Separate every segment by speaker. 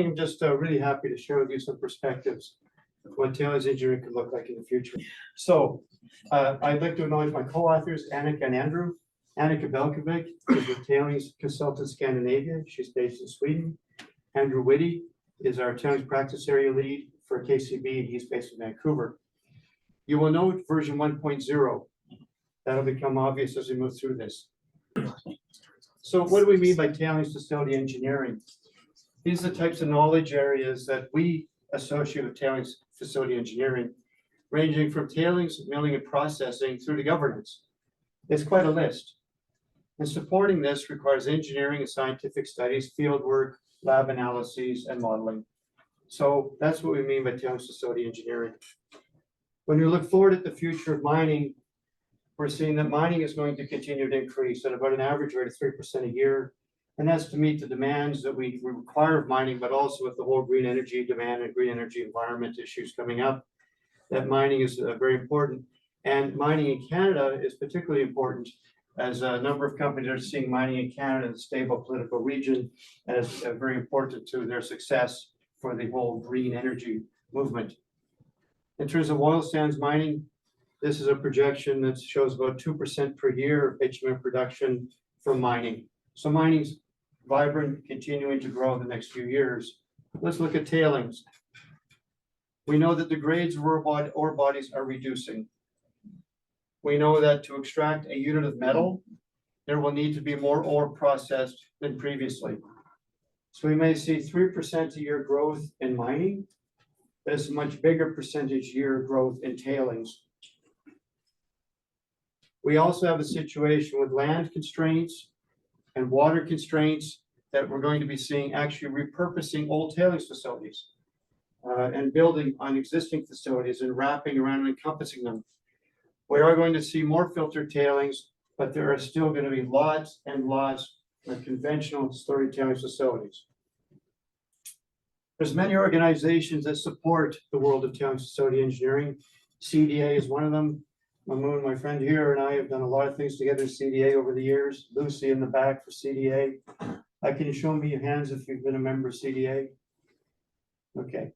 Speaker 1: I'm just really happy to share with you some perspectives of what tailings engineering could look like in the future. So I'd like to acknowledge my co-authors, Annika and Andrew. Annika Belkovic is with Tailings Consultant Scandinavia. She's based in Sweden. Andrew Whitty is our tailings practice area lead for KCB, and he's based in Vancouver. You will note version 1.0. That'll become obvious as we move through this. So what do we mean by tailings facility engineering? These are the types of knowledge areas that we associate with tailings facility engineering, ranging from tailings, milling, and processing through to governance. It's quite a list. And supporting this requires engineering and scientific studies, field work, lab analyses, and modeling. So that's what we mean by tailings facility engineering. When we look forward at the future of mining, we're seeing that mining is going to continue to increase at about an average rate of 3% a year. And that's to meet the demands that we require of mining, but also with the whole green energy demand and green energy environment issues coming up, that mining is very important. And mining in Canada is particularly important as a number of companies are seeing mining in Canada as a stable political region as very important to their success for the whole green energy movement. In terms of oil sands mining, this is a projection that shows about 2% per year of bitumen production from mining. So mining's vibrant, continuing to grow in the next few years. Let's look at tailings. We know that the grades of ore bodies are reducing. We know that to extract a unit of metal, there will need to be more ore processed than previously. So we may see 3% a year growth in mining. There's a much bigger percentage year growth in tailings. We also have a situation with land constraints and water constraints that we're going to be seeing actually repurposing old tailings facilities and building on existing facilities and wrapping around and encompassing them. We are going to see more filtered tailings, but there are still going to be lots and lots of conventional slurry tailings facilities. There's many organizations that support the world of tailings facility engineering. CDA is one of them. Mamoon, my friend here, and I have done a lot of things together at CDA over the years. Lucy in the back for CDA. Can you show me your hands if you've been a member of CDA? Okay.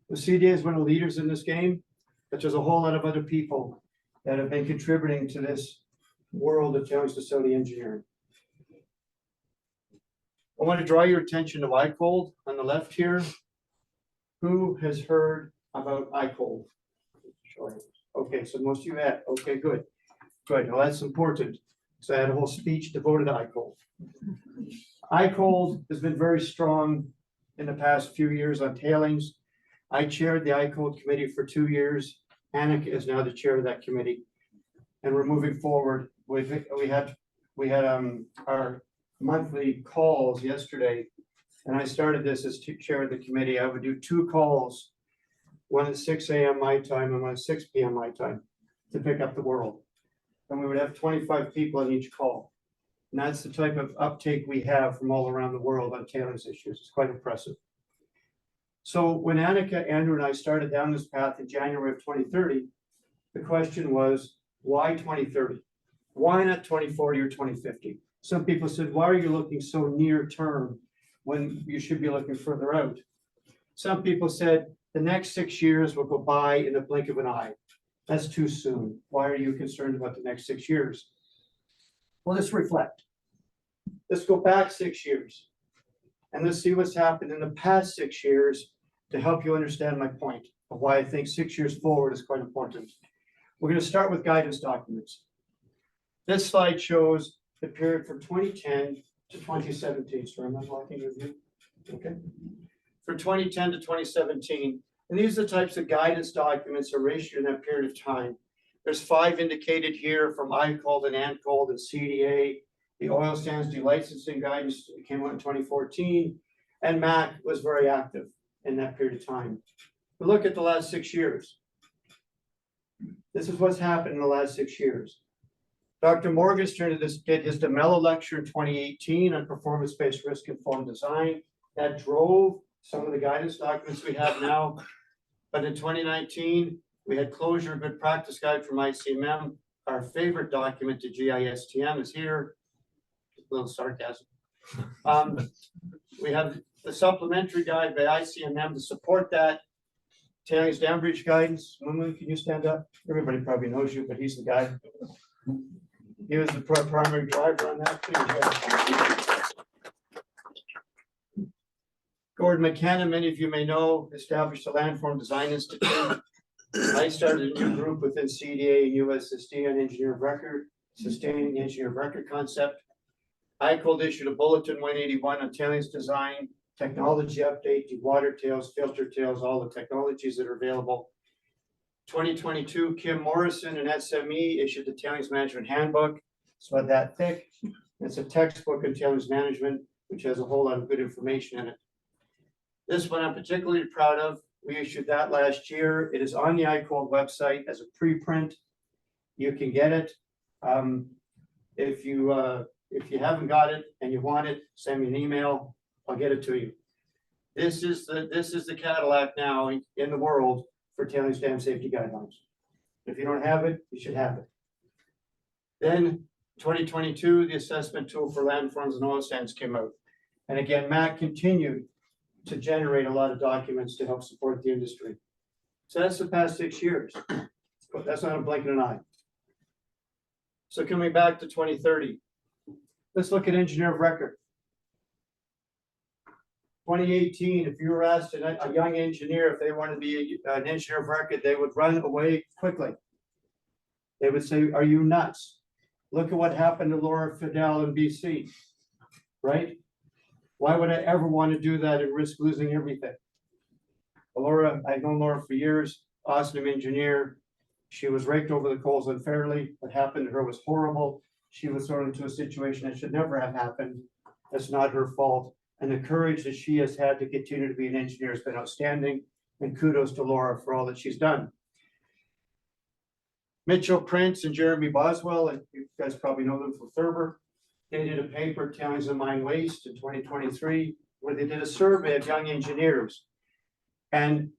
Speaker 1: The CDA is one of the leaders in this game, but there's a whole lot of other people that have been contributing to this world of tailings facility engineering. I want to draw your attention to ICOLD on the left here. Who has heard about ICOLD? Okay, so most of you had. Okay, good. Good. Well, that's important. So I had a whole speech devoted to ICOLD. ICOLD has been very strong in the past few years on tailings. I chaired the ICOLD committee for 2 years. Annika is now the chair of that committee. And we're moving forward. We had our monthly calls yesterday, and I started this as chair of the committee. I would do 2 calls, one at 6 a.m. my time and one at 6 p.m. my time, to pick up the world. And we would have 25 people on each call. And that's the type of uptake we have from all around the world on tailings issues. It's quite impressive. So when Annika, Andrew, and I started down this path in January of 2030, the question was, why 2030? Why not 2040 or 2050? Some people said, why are you looking so near term when you should be looking further out? Some people said, the next 6 years will go by in the blink of an eye. That's too soon. Why are you concerned about the next 6 years? Well, let's reflect. Let's go back 6 years. And let's see what's happened in the past 6 years to help you understand my point of why I think 6 years forward is quite important. We're going to start with guidance documents. This slide shows the period from 2010 to 2017. So am I walking with you? Okay. For 2010 to 2017. And these are the types of guidance documents that are issued in that period of time. There's 5 indicated here from ICOLD and ANCOLD and CDA. The oil sands delicensing guidance came out in 2014, and MAC was very active in that period of time. But look at the last 6 years. This is what's happened in the last 6 years. Dr. Morgenstern did his DeMello lecture in 2018 on performance-based risk-informed design. That drove some of the guidance documents we have now. But in 2019, we had Closure of Good Practice Guide from ICMM. Our favorite document to GISTM is here. A little sarcasm. We have the supplementary guide by ICMM to support that. Tailings dam breach guidance. Mumu, can you stand up? Everybody probably knows you, but he's the guy. He was the primary driver on that too. Gordon McKenna, many of you may know, established the Landform Design Institute. I started a new group within CDA and USSD on engineer of record, sustaining the engineer of record concept. ICOLD issued a bulletin 181 on tailings design, technology update, water tails, filter tails, all the technologies that are available. 2022, Kim Morrison and SME issued the Tailings Management Handbook. It's about that thick. It's a textbook on tailings management, which has a whole lot of good information in it. This one I'm particularly proud of. We issued that last year. It is on the ICOLD website as a preprint. You can get it. If you haven't got it and you want it, send me an email. I'll get it to you. This is the Cadillac now in the world for tailings dam safety guidelines. If you don't have it, you should have it. Then 2022, the assessment tool for landforms and oil sands came out. And again, Matt continued to generate a lot of documents to help support the industry. So that's the past 6 years. But that's not a blink of an eye. So coming back to 2030, let's look at engineer of record. 2018, if you were asked a young engineer if they wanted to be an engineer of record, they would run away quickly. They would say, "Are you nuts? Look at what happened to Laura Fidel in BC," right? Why would I ever want to do that and risk losing everything? Laura, I've known Laura for years, awesome engineer. She was raked over the coals unfairly. What happened to her was horrible. She was thrown into a situation that should never have happened. That's not her fault. And the courage that she has had to continue to be an engineer has been outstanding. And kudos to Laura for all that she's done. Mitchell Prince and Jeremy Boswell, and you guys probably know them from Thurber. They did a paper, Tailings and Mine Waste, in 2023, where they did a survey of young engineers. And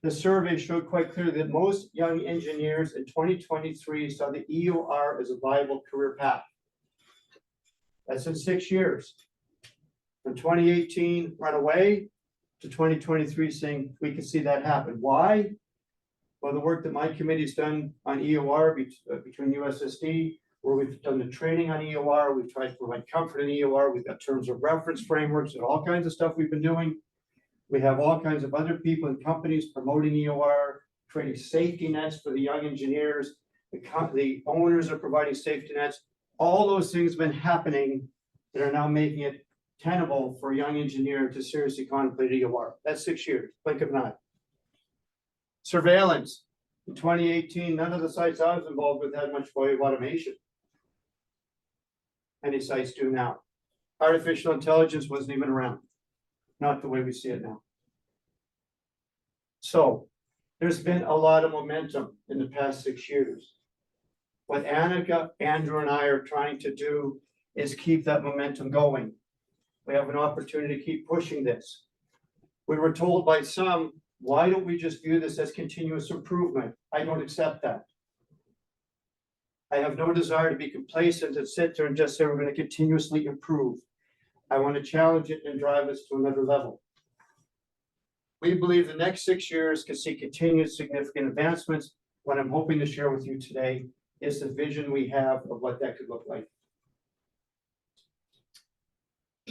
Speaker 1: the survey showed quite clearly that most young engineers in 2023 saw the EOR as a viable career path. That's in 6 years. From 2018, run away, to 2023 saying we can see that happen. Why? Well, the work that my committee's done on EOR between USSD, where we've done the training on EOR, we've tried to provide comfort in EOR, we've got terms of reference frameworks and all kinds of stuff we've been doing. We have all kinds of other people and companies promoting EOR, creating safety nets for the young engineers. The owners are providing safety nets. All those things have been happening that are now making it tenable for a young engineer to seriously contemplate EOR. That's 6 years, blink of an eye. Surveillance. In 2018, none of the sites I was involved with had much volume of automation. Many sites do now. Artificial intelligence wasn't even around. Not the way we see it now. So there's been a lot of momentum in the past 6 years. What Annika, Andrew, and I are trying to do is keep that momentum going. We have an opportunity to keep pushing this. We were told by some, why don't we just view this as continuous improvement? I don't accept that. I have no desire to be complacent and sit there and just say we're going to continuously improve. I want to challenge it and drive us to another level. We believe the next 6 years can see continued significant advancements. What I'm hoping to share with you today is the vision we have of what that could look like.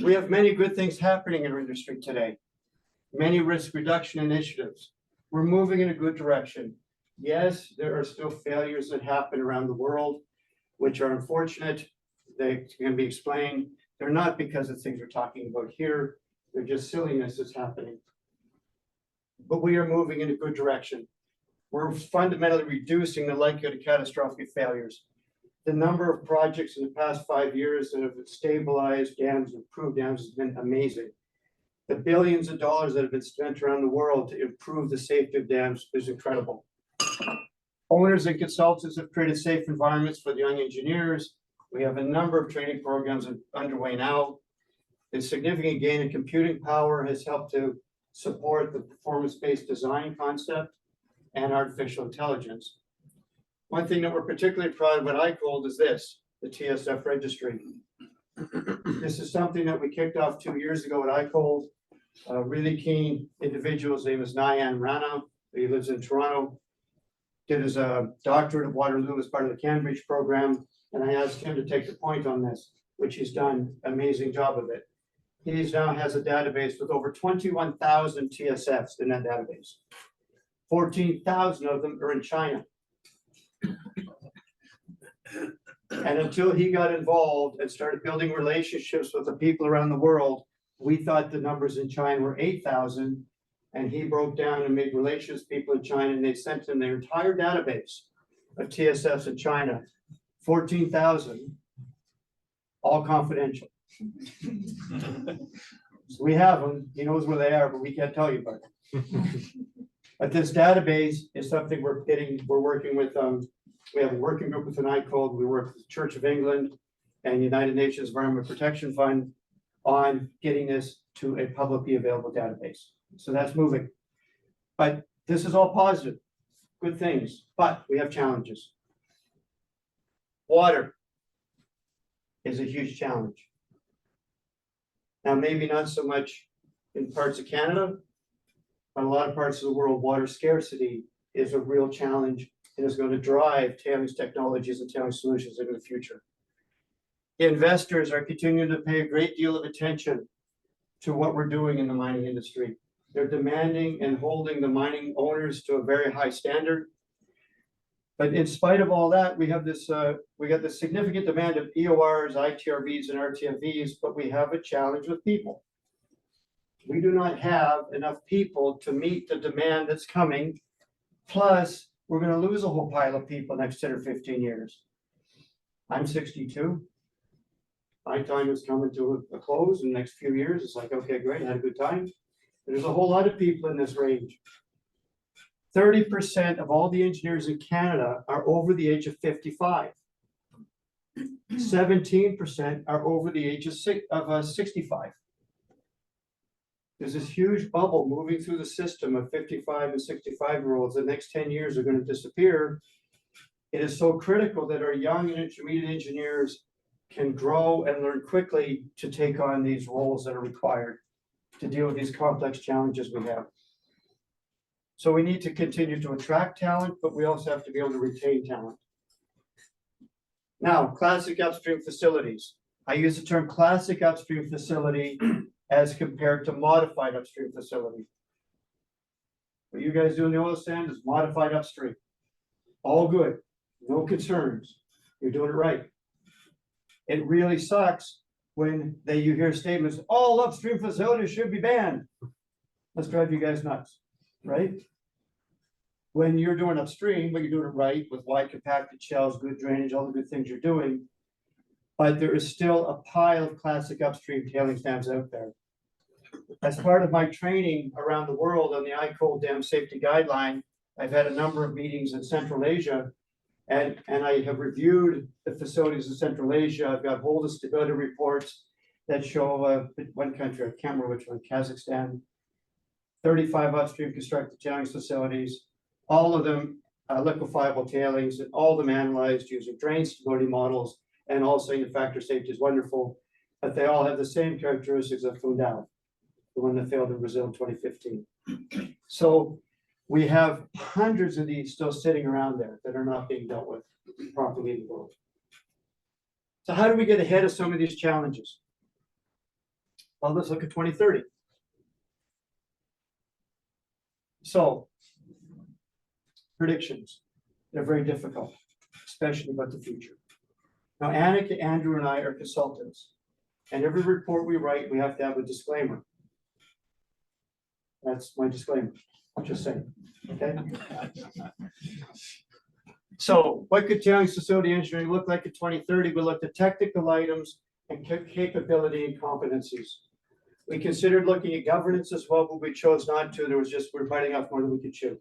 Speaker 1: We have many good things happening in our industry today. Many risk reduction initiatives. We're moving in a good direction. Yes, there are still failures that happen around the world, which are unfortunate. They can be explained. They're not because of things we're talking about here. They're just silliness that's happening. But we are moving in a good direction. We're fundamentally reducing the likelihood of catastrophic failures. The number of projects in the past 5 years that have stabilized dams, improved dams, has been amazing. The billions of dollars that have been spent around the world to improve the safety of dams is incredible. Owners and consultants have created safe environments for the young engineers. We have a number of training programs underway now. The significant gain in computing power has helped to support the performance-based design concept and artificial intelligence. One thing that we're particularly proud of what ICOLD is this, the TSF registry. This is something that we kicked off 2 years ago at ICOLD. A really keen individual. His name is Nyan Rana. He lives in Toronto. Did his doctorate at Waterloo as part of the Cambridge program. And I asked him to take the point on this, which he's done an amazing job of it. He now has a database with over 21,000 TSFs in that database. 14,000 of them are in China. And until he got involved and started building relationships with the people around the world, we thought the numbers in China were 8,000. And he broke down and made relations with people in China, and they sent him their entire database of TSFs in China, 14,000, all confidential. So we have them. He knows where they are, but we can't tell you about it. But this database is something we're working with. We have a working group with an ICOLD. We work with the Church of England and the United Nations Environment Protection Fund on getting this to a publicly available database. So that's moving. But this is all positive, good things, but we have challenges. Water is a huge challenge. Now, maybe not so much in parts of Canada, but a lot of parts of the world, water scarcity is a real challenge and is going to drive tailings technologies and tailings solutions into the future. Investors are continuing to pay a great deal of attention to what we're doing in the mining industry. They're demanding and holding the mining owners to a very high standard. But in spite of all that, we have this, we got this significant demand of EORs, ITRVs, and RTFVs, but we have a challenge with people. We do not have enough people to meet the demand that's coming. Plus, we're going to lose a whole pile of people next 10 or 15 years. I'm 62. My time is coming to a close in the next few years. It's like, okay, great, I had a good time. There's a whole lot of people in this range. 30% of all the engineers in Canada are over the age of 55. 17% are over the age of 65. There's this huge bubble moving through the system of 55 and 65-year-olds. The next 10 years are going to disappear. It is so critical that our young and intermediate engineers can grow and learn quickly to take on these roles that are required to deal with these complex challenges we have. So we need to continue to attract talent, but we also have to be able to retain talent. Now, classic upstream facilities. I use the term classic upstream facility as compared to modified upstream facility. What you guys do in the oil sand is modified upstream. All good, no concerns. You're doing it right. It really sucks when you hear statements, all upstream facilities should be banned. Let's drive you guys nuts, right? When you're doing upstream, but you're doing it right with wide compacted shells, good drainage, all the good things you're doing, but there is still a pile of classic upstream tailings dams out there. As part of my training around the world on the ICOL Dam Safety Guideline, I've had a number of meetings in Central Asia, and I have reviewed the facilities in Central Asia. I've got hold of stability reports that show one country, I can't remember which one, Kazakhstan, 35 upstream constructed tailings facilities, all of them liquefiable tailings, and all of them analyzed using drain stability models, and all saying the factor safety is wonderful, but they all have the same characteristics of Fundão, the one that failed in Brazil in 2015. So we have hundreds of these still sitting around there that are not being dealt with properly in the world. So how do we get ahead of some of these challenges? Well, let's look at 2030. So predictions, they're very difficult, especially about the future. Now, Annika, Andrew, and I are consultants, and every report we write, we have to have a disclaimer. That's my disclaimer. I'm just saying, okay? So what could tailings facility engineering look like in 2030? We looked at technical items and capability and competencies. We considered looking at governance as well, but we chose not to. We're biting off more than we could chew.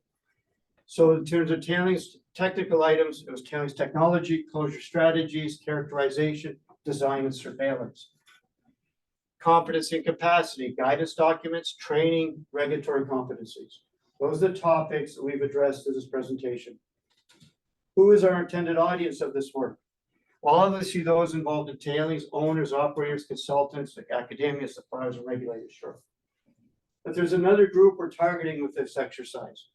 Speaker 1: So in terms of tailings technical items, it was tailings technology, closure strategies, characterization, design, and surveillance. Competency and capacity, guidance documents, training, regulatory competencies. Those are the topics that we've addressed in this presentation. Who is our intended audience of this work? Well, obviously those involved in tailings, owners, operators, consultants, academia, suppliers, and regulators, sure. But there's another group we're targeting with this exercise.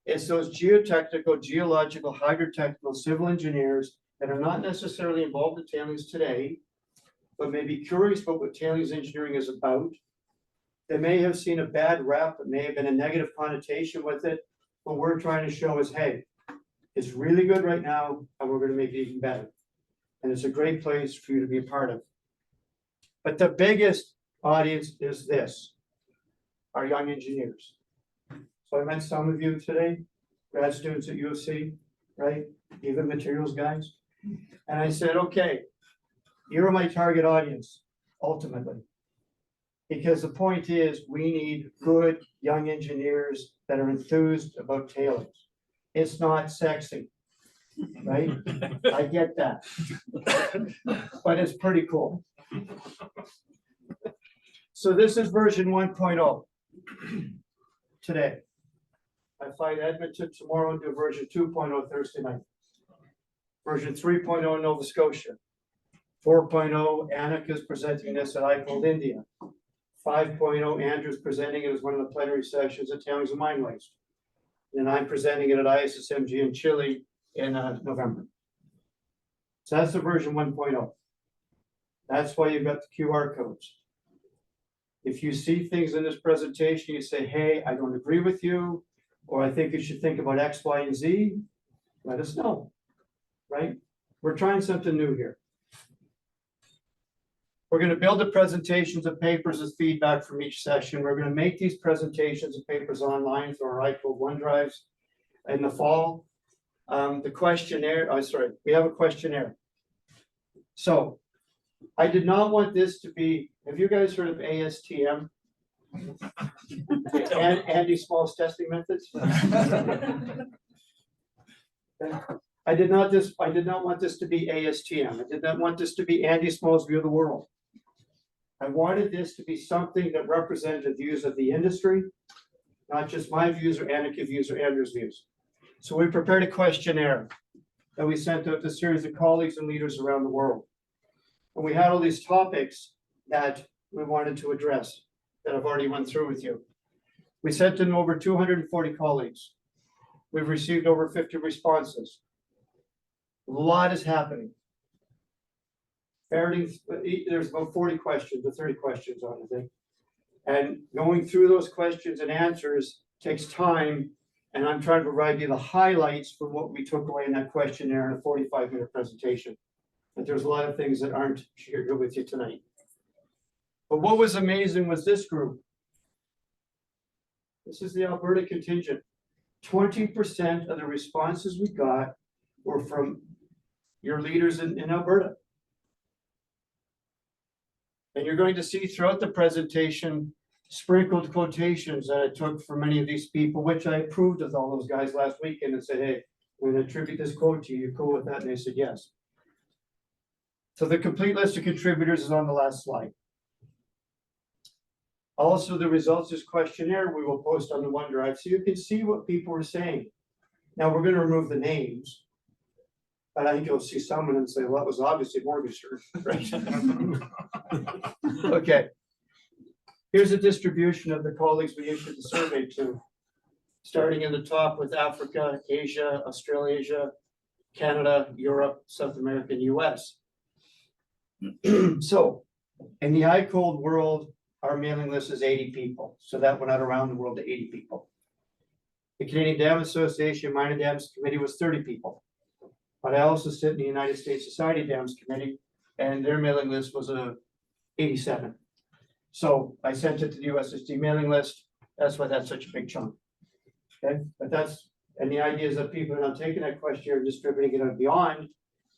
Speaker 1: It's those geotechnical, geological, hydrotechnical, civil engineers that are not necessarily involved in tailings today, but may be curious about what tailings engineering is about. They may have seen a bad rap, it may have been a negative connotation with it. What we're trying to show is, hey, it's really good right now, and we're going to make it even better. And it's a great place for you to be a part of. But the biggest audience is this, our young engineers. So I met some of you today, grad students at U of C, right? Even materials guys. And I said, okay, you're my target audience, ultimately. Because the point is, we need good young engineers that are enthused about tailings. It's not sexy, right? I get that. But it's pretty cool. So this is version 1.0 today. I fly to Edmonton tomorrow and do version 2.0 Thursday night. Version 3.0 Nova Scotia. 4.0 Anik is presenting this at ICOLD India. 5.0 Andrew's presenting it as one of the plenary sessions at Tailings and Mine Waste. And I'm presenting it at ISSMG in Chile in November. So that's the version 1.0. That's why you've got the QR codes. If you see things in this presentation, you say, hey, I don't agree with you, or I think you should think about X, Y, and Z, let us know, right? We're trying something new here. We're going to build the presentations and papers as feedback from each session. We're going to make these presentations and papers online through our ICOLD OneDrives in the fall. The questionnaire, we have a questionnaire. So I did not want this to be, have you guys heard of ASTM? And Andy Small's testing methods? I did not want this to be ASTM. I did not want this to be Andy Small's view of the world. I wanted this to be something that represented the views of the industry, not just my views or Anika views or Andrew's views. So we prepared a questionnaire that we sent out to a series of colleagues and leaders around the world. And we had all these topics that we wanted to address that I've already went through with you. We sent in over 240 colleagues. We've received over 50 responses. A lot is happening. There's about 40 questions or 30 questions on it, I think. And going through those questions and answers takes time. And I'm trying to provide you the highlights from what we took away in that questionnaire in a 45-minute presentation. But there's a lot of things that aren't shared with you tonight. But what was amazing was this group. This is the Alberta contingent. 20% of the responses we got were from your leaders in Alberta. And you're going to see throughout the presentation sprinkled quotations that I took from many of these people, which I approved with all those guys last weekend and said, hey, I'm going to attribute this quote to you. You're cool with that? And they said yes. So the complete list of contributors is on the last slide. Also, the results of this questionnaire we will post on the OneDrive so you can see what people are saying. Now we're going to remove the names, but I think you'll see someone and say, well, that was obviously mortgage, right? Okay. Here's a distribution of the colleagues we issued the survey to, starting in the top with Africa, Asia, Australasia, Canada, Europe, South America, and US. So in the ICOLD world, our mailing list is 80 people. So that went out around the world to 80 people. The Canadian Dam Association Minor Dams Committee was 30 people. But I also sit in the United States Society Dams Committee, and their mailing list was 87. So I sent it to the USSD mailing list. That's why that's such a big chunk. Okay, but and the idea is that people are now taking that questionnaire and distributing it out beyond.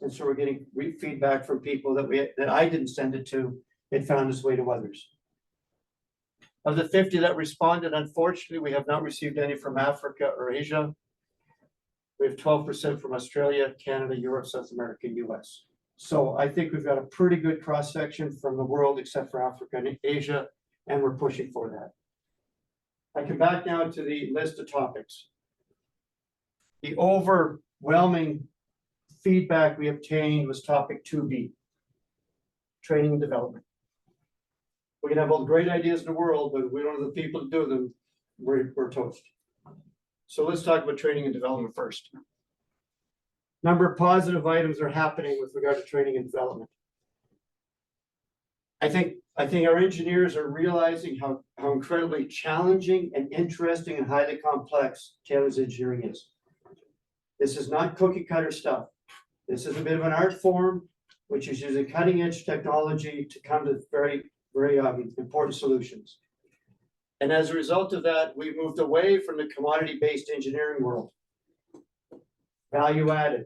Speaker 1: And so we're getting feedback from people that I didn't send it to. It found its way to others. Of the 50 that responded, unfortunately, we have not received any from Africa or Asia. We have 12% from Australia, Canada, Europe, South America, US. So I think we've got a pretty good cross-section from the world, except for Africa and Asia, and we're pushing for that. I come back now to the list of topics. The overwhelming feedback we obtained was topic 2B, training and development. We can have all the great ideas in the world, but if we don't have the people to do them, we're toast. So let's talk about training and development first. Number of positive items are happening with regard to training and development. I think our engineers are realizing how incredibly challenging and interesting and highly complex tailings engineering is. This is not cookie cutter stuff. This is a bit of an art form, which is using cutting edge technology to come to very important solutions. And as a result of that, we've moved away from the commodity-based engineering world. Value added.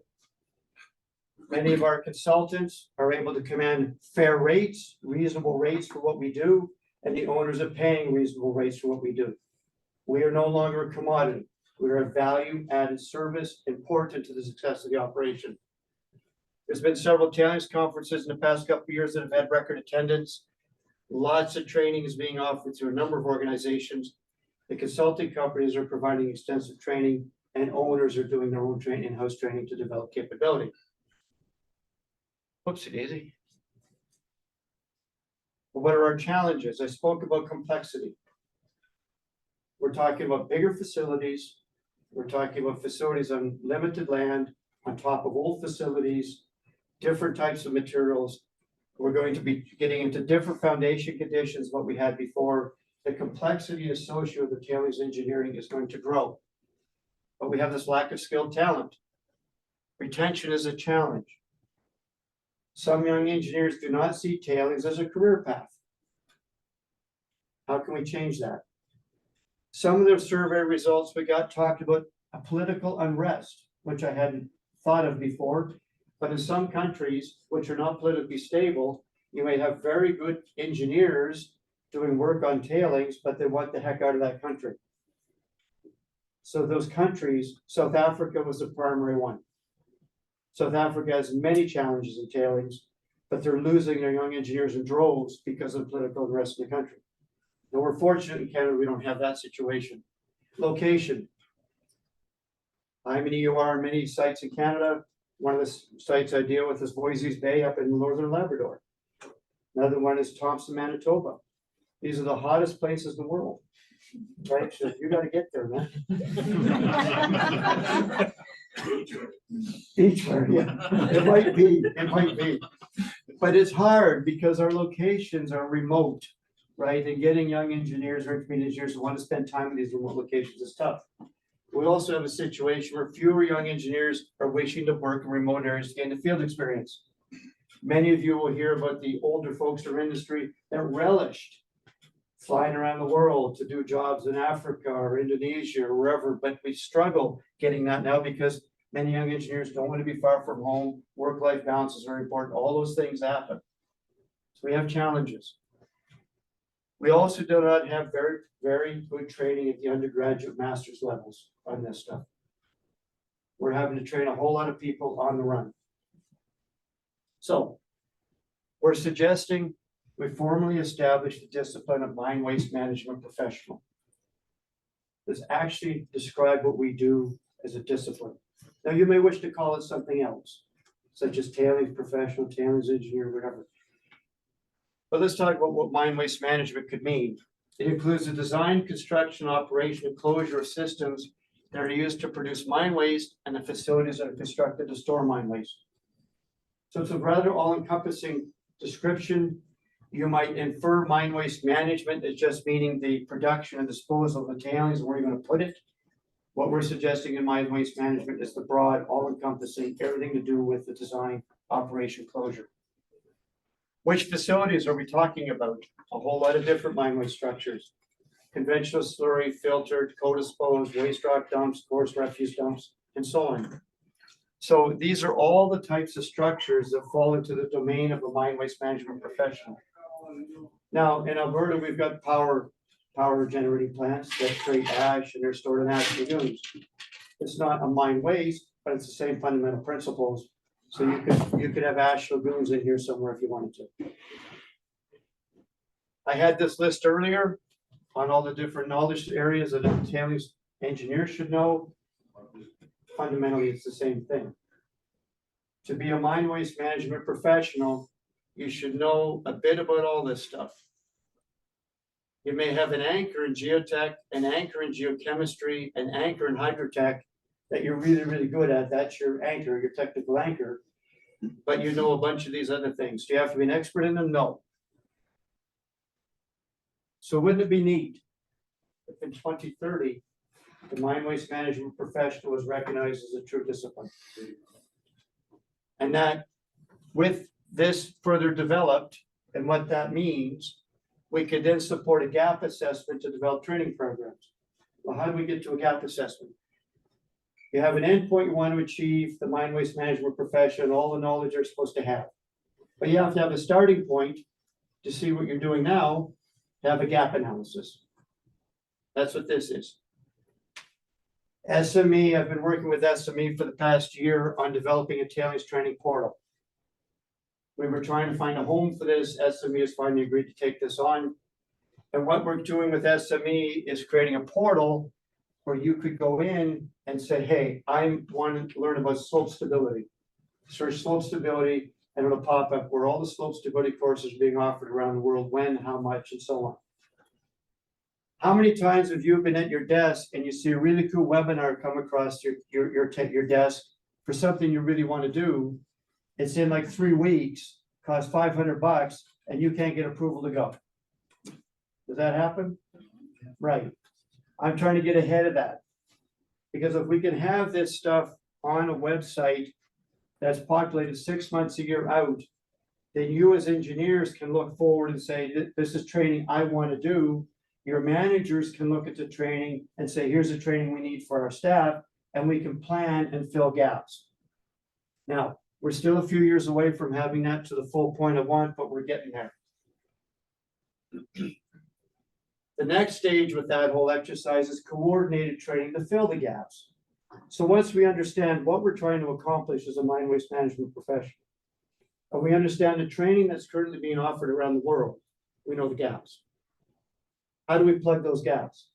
Speaker 1: Many of our consultants are able to command fair rates, reasonable rates for what we do, and the owners are paying reasonable rates for what we do. We are no longer a commodity. We are a value-added service important to the success of the operation. There's been several tailings conferences in the past couple of years that have had record attendance. Lots of training is being offered through a number of organizations. The consulting companies are providing extensive training, and owners are doing their own in-house training to develop capability. Whoopsie daisy. What are our challenges? I spoke about complexity. We're talking about bigger facilities. We're talking about facilities on limited land, on top of old facilities, different types of materials. We're going to be getting into different foundation conditions than what we had before. The complexity associated with the tailings engineering is going to grow. But we have this lack of skilled talent. Retention is a challenge. Some young engineers do not see tailings as a career path. How can we change that? Some of the survey results we got talked about a political unrest, which I hadn't thought of before. But in some countries, which are not politically stable, you may have very good engineers doing work on tailings, but they want the heck out of that country. So those countries, South Africa was the primary one. South Africa has many challenges in tailings, but they're losing their young engineers in droves because of political unrest in the country. Now we're fortunate in Canada, we don't have that situation. Location. I'm an EUR in many sites in Canada. One of the sites I deal with is Voisey's Bay up in northern Labrador. Another one is Thompson, Manitoba. These are the hottest places in the world, right? So you got to get there, man. Beachwear, yeah. It might be. But it's hard because our locations are remote, right? And getting young engineers or intermediate engineers who want to spend time in these remote locations is tough. We also have a situation where fewer young engineers are wishing to work in remote areas to gain the field experience. Many of you will hear about the older folks in our industry that relished flying around the world to do jobs in Africa or Indonesia or wherever, but we struggle getting that now because many young engineers don't want to be far from home. Work-life balance is very important. All those things happen. So we have challenges. We also do not have very, very good training at the undergraduate master's levels on this stuff. We're having to train a whole lot of people on the run. So we're suggesting we formally establish the discipline of mine waste management professional. This actually describe what we do as a discipline. Now you may wish to call it something else, such as tailings professional, tailings engineer, whatever. But let's talk about what mine waste management could mean. It includes the design, construction, operation, and closure of systems that are used to produce mine waste and the facilities that are constructed to store mine waste. So it's a rather all-encompassing description. You might infer mine waste management as just meaning the production and disposal of the tailings and where you're going to put it. What we're suggesting in mine waste management is the broad, all-encompassing, everything to do with the design, operation, closure. Which facilities are we talking about? A whole lot of different mine waste structures. Conventional slurry, filtered, co-disposed, waste rock dumps, coarse refuse dumps, and so on. So these are all the types of structures that fall into the domain of a mine waste management professional. Now, in Alberta, we've got power generating plants that create ash and they're stored in ash lagoons. It's not a mine waste, but it's the same fundamental principles. So you could have ash lagoons in here somewhere if you wanted to. I had this list earlier on all the different knowledge areas that a tailings engineer should know. Fundamentally, it's the same thing. To be a mine waste management professional, you should know a bit about all this stuff. You may have an anchor in geotech, an anchor in geochemistry, an anchor in hydrotech that you're really, really good at. That's your anchor, your technical anchor. But you know a bunch of these other things. Do you have to be an expert in them? No. So wouldn't it be neat if in 2030, the mine waste management professional was recognized as a true discipline? And that with this further developed and what that means, we could then support a gap assessment to develop training programs. Well, how do we get to a gap assessment? You have an endpoint you want to achieve, the mine waste management profession, all the knowledge you're supposed to have. But you have to have a starting point to see what you're doing now, to have a gap analysis. That's what this is. SME, I've been working with SME for the past year on developing a tailings training portal. We were trying to find a home for this. SME has finally agreed to take this on. And what we're doing with SME is creating a portal where you could go in and say, hey, I want to learn about slope stability. Search slope stability, and it'll pop up where all the slope stability courses are being offered around the world, when, how much, and so on. How many times have you been at your desk and you see a really cool webinar come across your desk for something you really want to do? It's in like 3 weeks, costs $500, and you can't get approval to go. Does that happen? Right. I'm trying to get ahead of that. Because if we can have this stuff on a website that's populated 6 months a year out, then you as engineers can look forward and say, this is training I want to do. Your managers can look at the training and say, here's the training we need for our staff, and we can plan and fill gaps. Now, we're still a few years away from having that to the full point I want, but we're getting there. The next stage with that whole exercise is coordinated training to fill the gaps. So once we understand what we're trying to accomplish as a mine waste management professional, and we understand the training that's currently being offered around the world, we know the gaps. How do we plug those gaps?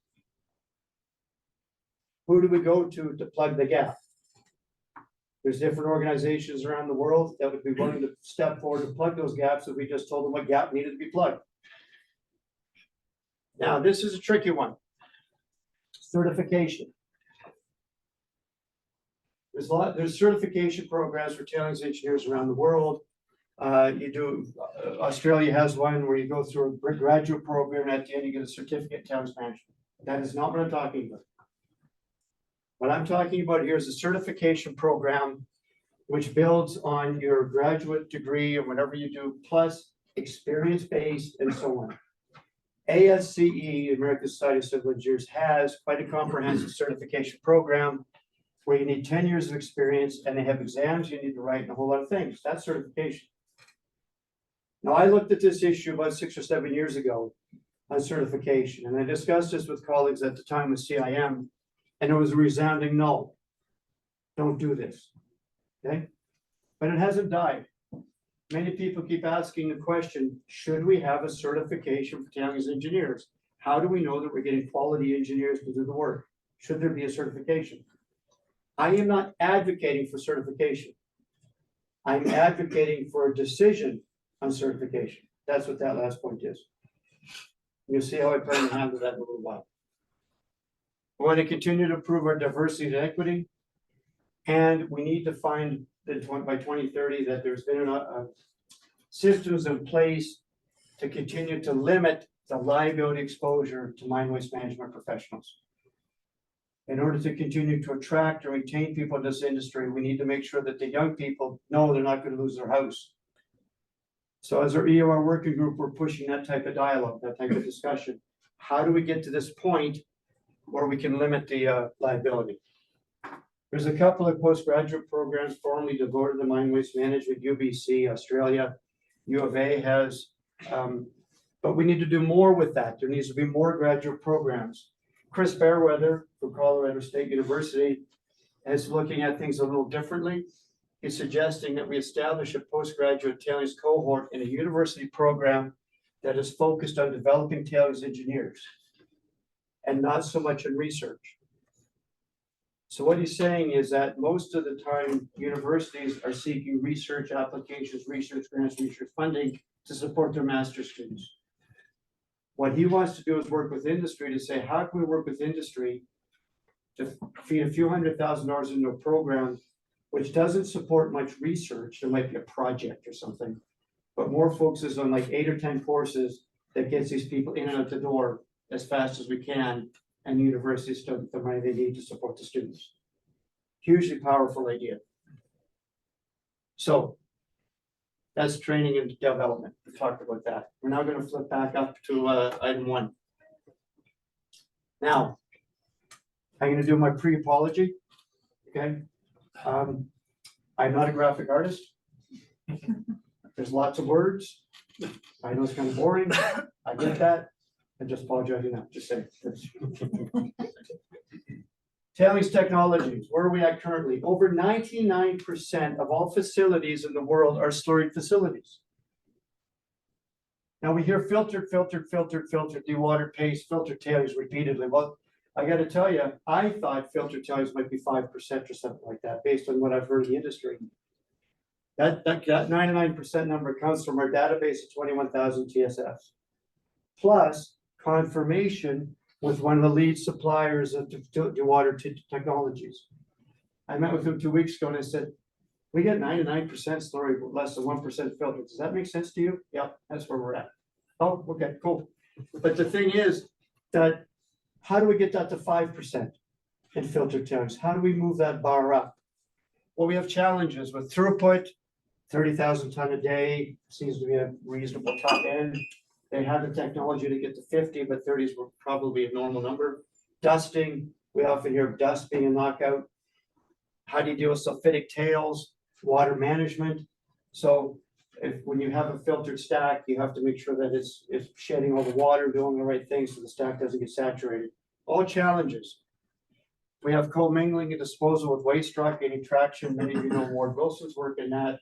Speaker 1: Who do we go to plug the gap? There's different organizations around the world that would be willing to step forward to plug those gaps if we just told them what gap needed to be plugged. Now, this is a tricky one. Certification. There's certification programs for tailings engineers around the world. Australia has one where you go through a graduate program, and at the end you get a certificate in tailings management. That is not what I'm talking about. What I'm talking about here is a certification program which builds on your graduate degree or whatever you do, plus experience-based and so on. ASCE, American Society of Civil Engineers, has quite a comprehensive certification program where you need 10 years of experience, and they have exams you need to write and a whole lot of things. That's certification. Now, I looked at this issue about 6 or 7 years ago on certification, and I discussed this with colleagues at the time with CIM, and it was a resounding no. Don't do this, okay? But it hasn't died. Many people keep asking the question, should we have a certification for tailings engineers? How do we know that we're getting quality engineers to do the work? Should there be a certification? I am not advocating for certification. I'm advocating for a decision on certification. That's what that last point is. You'll see how I plan to handle that in a little while. We want to continue to improve our diversity and equity, and we need to find that by 2030 that there's been systems in place to continue to limit the liability exposure to mine waste management professionals. In order to continue to attract and retain people in this industry, we need to make sure that the young people know they're not going to lose their house. So as our EOR working group, we're pushing that type of dialogue, that type of discussion. How do we get to this point where we can limit the liability? There's a couple of postgraduate programs formerly devoted to mine waste management, UBC, Australia, U of A has, but we need to do more with that. There needs to be more graduate programs. Chris Fairweather from Colorado State University is looking at things a little differently. He's suggesting that we establish a postgraduate tailings cohort in a university program that is focused on developing tailings engineers and not so much in research. So what he's saying is that most of the time, universities are seeking research applications, research grants, research funding to support their master's students. What he wants to do is work with industry to say, how can we work with industry to feed a few $100,000 into a program which doesn't support much research? There might be a project or something, but more focuses on like 8 or 10 courses that gets these people in and out the door as fast as we can, and universities still get the money they need to support the students. Hugely powerful idea. So that's training and development. We talked about that. We're now going to flip back up to item 1. Now, I'm going to do my pre-apology. Okay. I'm not a graphic artist. There's lots of words. I know it's kind of boring. I get that. I just apologize for that. Just saying. Tailings technologies. Where are we at currently? Over 99% of all facilities in the world are slurry facilities. Now we hear filtered, dewatered paste, filtered tailings repeatedly. Well, I got to tell you, I thought filtered tailings might be 5% or something like that, based on what I've heard in the industry. That 99% number comes from our database of 21,000 TSFs, plus confirmation with one of the lead suppliers of dewatered technologies. I met with him 2 weeks ago and I said, we get 99% slurry, less than 1% filtered. Does that make sense to you? Yep, that's where we're at. Oh, okay, cool. But the thing is that, how do we get that to 5% in filtered tailings? How do we move that bar up? Well, we have challenges with throughput. 30,000 ton a day seems to be a reasonable top end. They have the technology to get to 50, but 30s were probably a normal number. Dusting, we often hear of dust being a knockout. How do you deal with sulfidic tails? Water management. So when you have a filtered stack, you have to make sure that it's shedding all the water, doing the right things so the stack doesn't get saturated. All challenges. We have commingling and disposal with waste rock, getting traction. Many of you know Ward Wilson's work in that.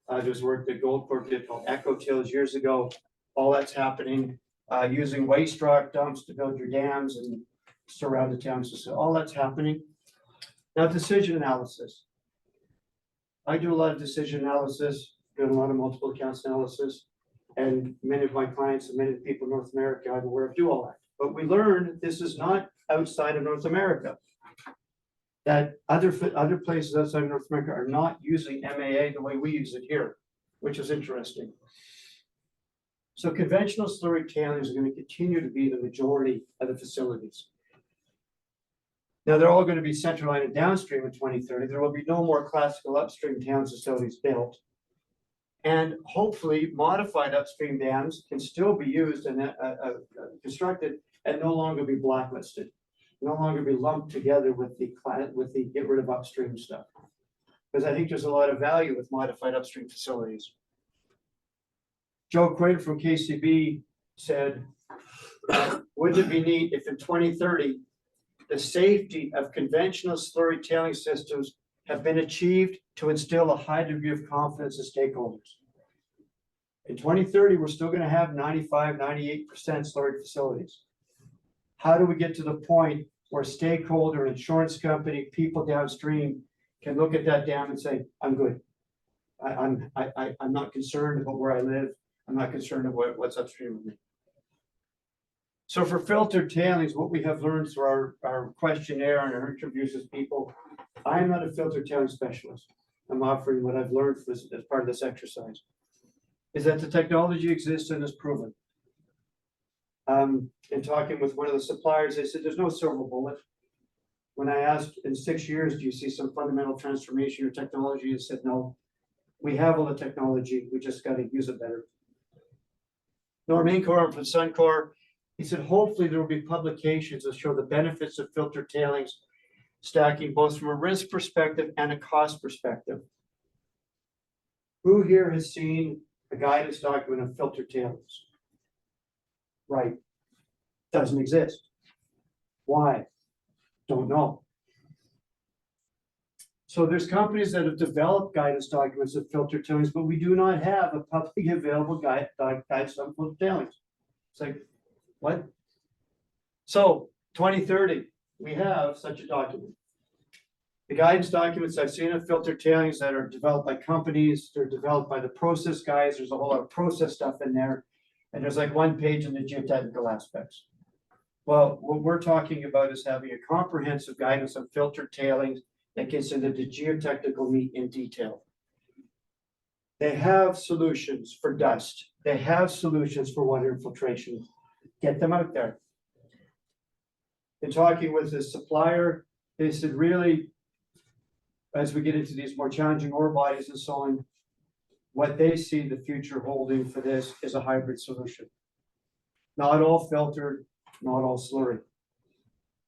Speaker 1: There's work that Goldcorp did called Echo Tails years ago. All that's happening. Using waste rock dumps to build your dams and surround the towns. So all that's happening. Now, decision analysis. I do a lot of decision analysis, doing a lot of multiple accounts analysis, and many of my clients and many of the people in North America I'm aware of do all that. But we learned this is not outside of North America. That other places outside of North America are not using MAA the way we use it here, which is interesting. So conventional slurry tailings are going to continue to be the majority of the facilities. Now they're all going to be central and downstream in 2030. There will be no more classical upstream tailings facilities built. And hopefully modified upstream dams can still be used and constructed and no longer be blacklisted. No longer be lumped together with the get rid of upstream stuff. Because I think there's a lot of value with modified upstream facilities. Joe Quaid from KCB said, wouldn't it be neat if in 2030, the safety of conventional slurry tailing systems have been achieved to instill a high degree of confidence in stakeholders. In 2030, we're still going to have 95, 98% slurry facilities. How do we get to the point where stakeholder, insurance company, people downstream can look at that dam and say, I'm good. I'm not concerned about where I live. I'm not concerned about what's upstream of me. So for filtered tailings, what we have learned through our questionnaire and our interviews with people, I am not a filtered tailings specialist. I'm offering what I've learned as part of this exercise, is that the technology exists and is proven. In talking with one of the suppliers, they said there's no silver bullet. When I asked in 6 years, do you see some fundamental transformation or technology? They said, no, we have all the technology. We just got to use it better. Norm Inkor from Suncor, he said, hopefully there will be publications that show the benefits of filtered tailings stacking, both from a risk perspective and a cost perspective. Who here has seen a guidance document of filtered tailings? Right. Doesn't exist. Why? Don't know. So there's companies that have developed guidance documents of filtered tailings, but we do not have a publicly available guidance document of filtered tailings. It's like, what? So 2030, we have such a document. The guidance documents I've seen of filtered tailings that are developed by companies, they're developed by the process guys. There's a whole lot of process stuff in there. And there's like one page in the geotechnical aspects. Well, what we're talking about is having a comprehensive guidance on filtered tailings that gets into the geotechnical meat in detail. They have solutions for dust. They have solutions for water infiltration. Get them out there. In talking with the supplier, they said really, as we get into these more challenging ore bodies and so on, what they see the future holding for this is a hybrid solution. Not all filtered, not all slurry,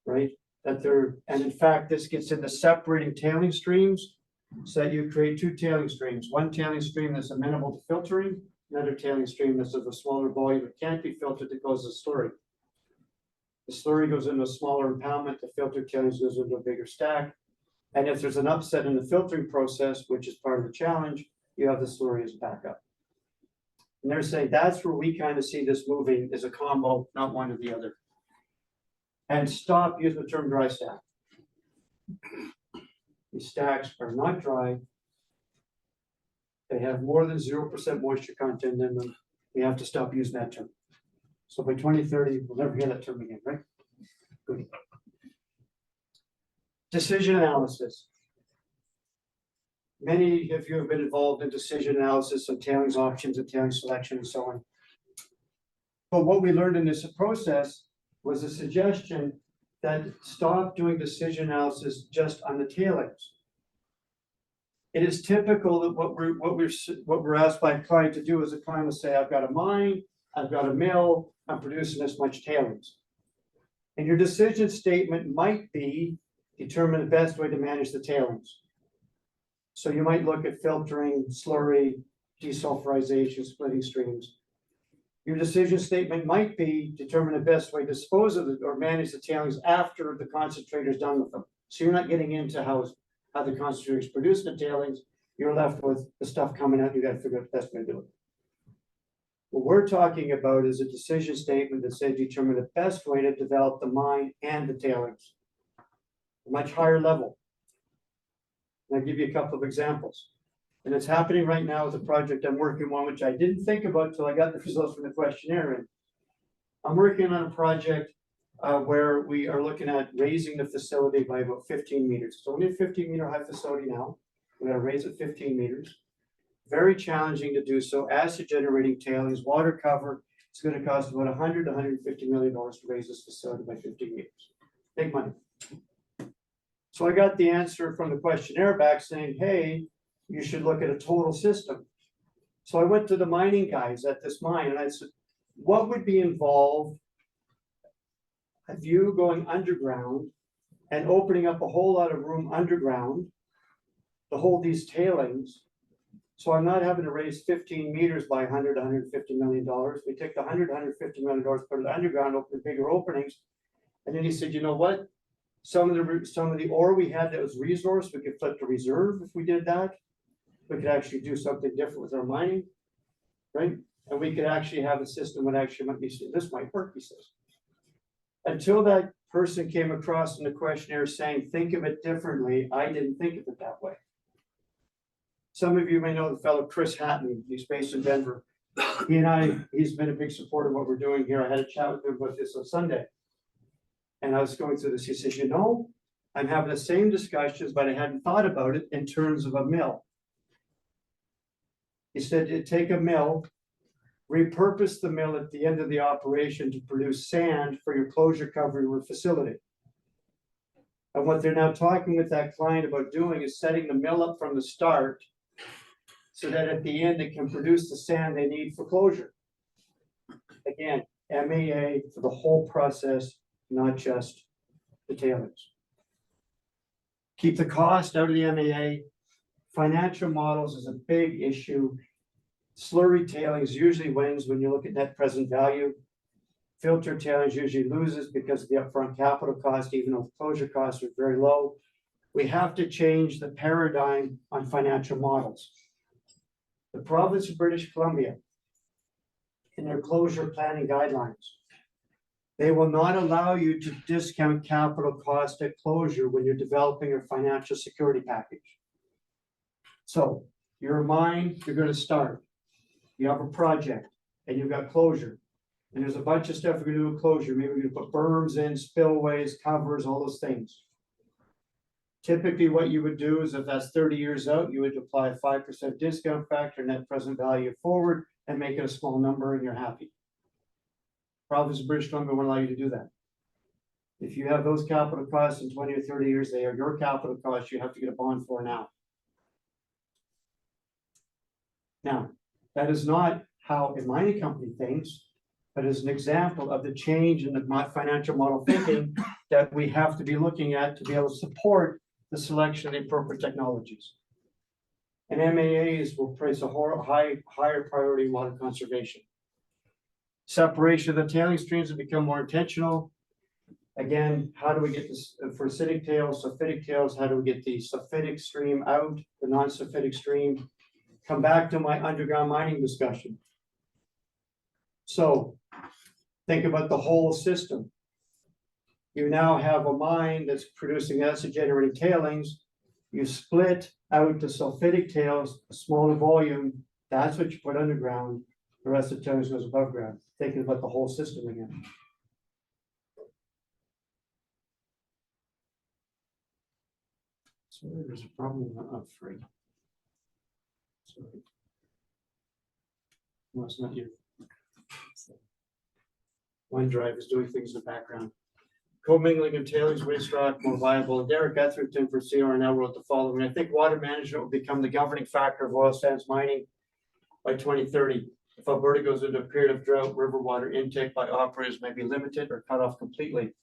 Speaker 1: right? And in fact, this gets into separating tailing streams so that you create two tailing streams. One tailing stream that's amenable to filtering, another tailing stream that's of a smaller volume that can't be filtered that goes to slurry. The slurry goes into a smaller impoundment, the filtered tailings goes into a bigger stack. And if there's an upset in the filtering process, which is part of the challenge, you have the slurry as backup. And they're saying that's where we kind of see this moving as a combo, not one or the other. And stop using the term dry stack. These stacks are not dry. They have more than 0% moisture content in them. We have to stop using that term. So by 2030, we'll never hear that term again, right? Good. Decision analysis. Many of you have been involved in decision analysis of tailings options and tailings selection and so on. But what we learned in this process was a suggestion that stop doing decision analysis just on the tailings. It is typical that what we're asked by a client to do is a client will say, I've got a mine, I've got a mill, I'm producing this much tailings. And your decision statement might be determine the best way to manage the tailings. So you might look at filtering, slurry, desulfurization, splitting streams. Your decision statement might be determine the best way to dispose of it or manage the tailings after the concentrator is done with them. So you're not getting into how the concentrator is producing the tailings. You're left with the stuff coming out. You got to figure out the best way to do it. What we're talking about is a decision statement that says determine the best way to develop the mine and the tailings. A much higher level. And I'll give you a couple of examples. And it's happening right now with a project I'm working on, which I didn't think about until I got the results from the questionnaire. And I'm working on a project where we are looking at raising the facility by about 15 meters. It's only a 15-meter high facility now. We're going to raise it 15 meters. Very challenging to do so. Acid generating tailings, water cover. It's going to cost about $100 to $150 million to raise this facility by 15 meters. Big money. So I got the answer from the questionnaire back saying, hey, you should look at a total system. So I went to the mining guys at this mine and I said, what would be involved of you going underground and opening up a whole lot of room underground to hold these tailings? So I'm not having to raise 15 meters by $100 to $150 million. We take the $100 to $150 million, put it underground, open bigger openings. And then he said, you know what? Some of the ore we had that was resource, we could flip to reserve if we did that. We could actually do something different with our mining, right? And we could actually have a system that actually might be, this might work, he says. Until that person came across in the questionnaire saying, think of it differently, I didn't think of it that way. Some of you may know the fellow Chris Hatton, he's based in Denver. He's been a big supporter of what we're doing here. I had a chat with him about this on Sunday. And I was going through this, he says, you know, I'm having the same discussions, but I hadn't thought about it in terms of a mill. He said, you take a mill, repurpose the mill at the end of the operation to produce sand for your closure cover your facility. And what they're now talking with that client about doing is setting the mill up from the start so that at the end it can produce the sand they need for closure. Again, MAA for the whole process, not just the tailings. Keep the cost out of the MAA. Financial models is a big issue. Slurry tailings usually wins when you look at net present value. Filter tailings usually loses because of the upfront capital cost, even though the closure costs are very low. We have to change the paradigm on financial models. The province of British Columbia, in their closure planning guidelines, they will not allow you to discount capital cost at closure when you're developing your financial security package. So you're a mine, you're going to start. You have a project. and you've got closure. And there's a bunch of stuff we're gonna do with closure. Maybe we're gonna put berms in, spillways, covers, all those things. Typically, what you would do is if that's 30 years out, you would apply a 5% discount factor, net present value forward, and make it a small number, and you're happy. Province of British Columbia won't allow you to do that. If you have those capital costs in 20 or 30 years, they are your capital costs, you have to get a bond for now. Now, that is not how a mining company thinks, but is an example of the change in the financial model thinking that we have to be looking at to be able to support the selection of the appropriate technologies. And MAAs will place a higher priority in water conservation. Separation of the tailing streams will become more intentional. Again, how do we get this for acidic tails, sulfidic tails? How do we get the sulfidic stream out, the non-sulfidic stream? Come back to my underground mining discussion. So think about the whole system. You now have a mine that's producing acid generating tailings. You split out the sulfidic tails, a smaller volume. That's what you put underground. The rest of the tailings goes above ground. Thinking about the whole system again. So there's a problem of Fourie. Sorry. No, it's not you. OneDrive is doing things in the background. Commingling of tailings waste rock more viable. Derek Etherington for CRNL wrote the following: I think water management will become the governing factor of oil sands mining by 2030. If Alberta goes into a period of drought, river water intake by operators may be limited or cut off completely.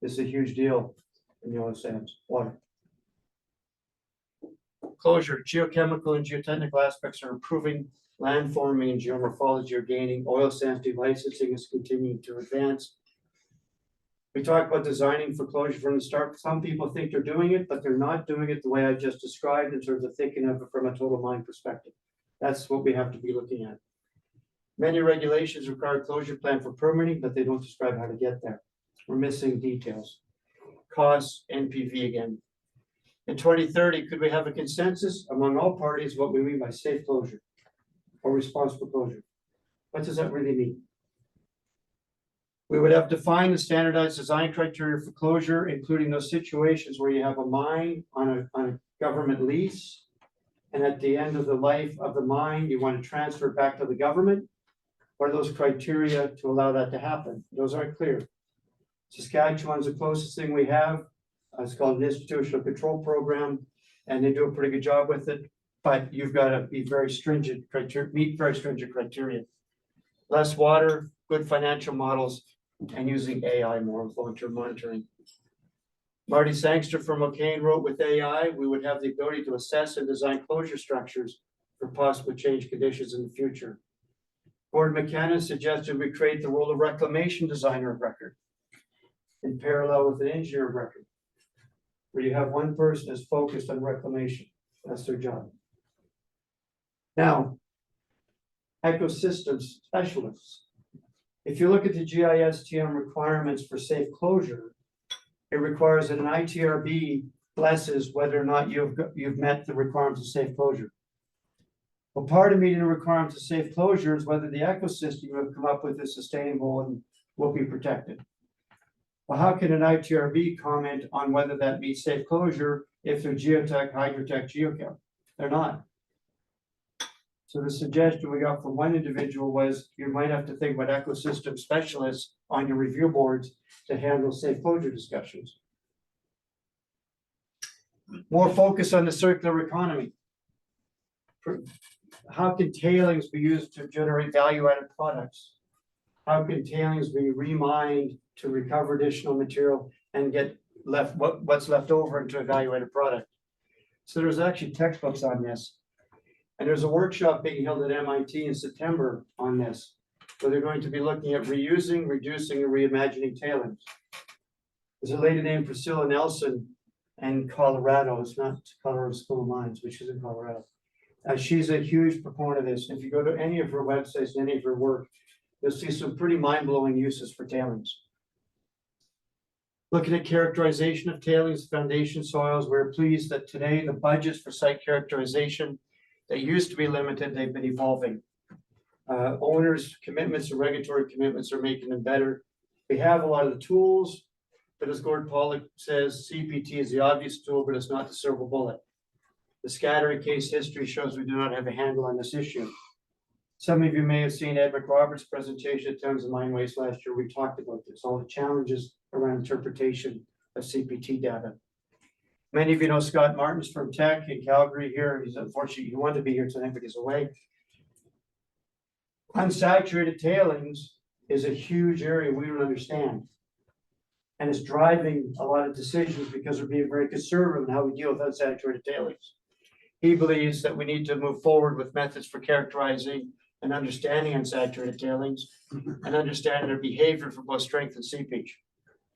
Speaker 1: This is a huge deal in the oil sands water. Closure, geochemical and geotechnical aspects are improving. Land forming and geomorphology are gaining. Oil sands delicensing is continuing to advance. We talk about designing for closure from the start. Some people think they're doing it, but they're not doing it the way I just described in terms of thinking of it from a total mine perspective. That's what we have to be looking at. Many regulations require a closure plan for permitting, but they don't describe how to get there. We're missing details. Costs, NPV again. In 2030, could we have a consensus among all parties what we mean by safe closure or responsible closure? What does that really mean? We would have defined the standardized design criteria for closure, including those situations where you have a mine on a government lease, and at the end of the life of the mine, you want to transfer it back to the government. What are those criteria to allow that to happen? Those aren't clear. Saskatchewan's the closest thing we have. It's called an institutional control program, and they do a pretty good job with it. But you've got to be very stringent criteria, meet very stringent criteria. Less water, good financial models, and using AI more with long-term monitoring. Marty Sangster from O'Kane wrote, with AI, we would have the ability to assess and design closure structures for possible change conditions in the future. Gordon McKenna suggested we create the role of reclamation designer of record in parallel with an engineer of record, where you have one person is focused on reclamation. That's their job. Now, ecosystems specialists. If you look at the GISTM requirements for safe closure, it requires that an ITRB blesses whether or not you've met the requirements of safe closure. Well, part of meeting the requirements of safe closure is whether the ecosystem you have come up with is sustainable and will be protected. Well, how can an ITRB comment on whether that meets safe closure if they're geotech, hydrotech, geochem? They're not. So the suggestion we got from one individual was you might have to think about ecosystem specialists on your review boards to handle safe closure discussions. More focus on the circular economy. How can tailings be used to generate value-added products? How can tailings be remined to recover additional material and get what's left over into a value-added product? So there's actually textbooks on this. And there's a workshop being held at MIT in September on this, where they're going to be looking at reusing, reducing, and reimagining tailings. There's a lady named Priscilla Nelson in Colorado. It's not Colorado School of Mines, but she's in Colorado. She's a huge proponent of this. If you go to any of her websites and any of her work, you'll see some pretty mind-blowing uses for tailings. Looking at characterization of tailings foundation soils, we're pleased that today the budgets for site characterization, they used to be limited, they've been evolving. Owners' commitments and regulatory commitments are making them better. We have a lot of the tools, but as Gord Pollock says, CPT is the obvious tool, but it's not the silver bullet. The scattering case history shows we do not have a handle on this issue. Some of you may have seen Ed McRoberts' presentation at Towns of Mine Waste last year. We talked about this, all the challenges around interpretation of CPT data. Many of you know Scott Martins from Tech in Calgary here. He's unfortunately, he wanted to be here tonight, but he's away. Unsaturated tailings is a huge area we don't understand. And it's driving a lot of decisions because we're being very conservative in how we deal with unsaturated tailings. He believes that we need to move forward with methods for characterizing and understanding unsaturated tailings and understanding their behavior for both strength and seepage.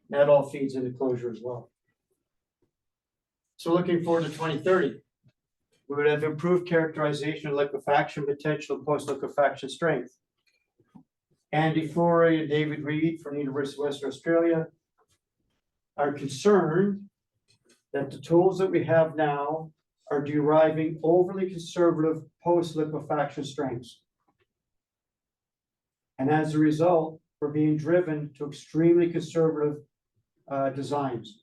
Speaker 1: That all feeds into closure as well. So looking forward to 2030, we would have improved characterization of liquefaction potential and post-liquefaction strength. Andy Fourie and David Reed from the University of Western Australia are concerned that the tools that we have now are deriving overly conservative post-liquefaction strengths. And as a result, we're being driven to extremely conservative designs.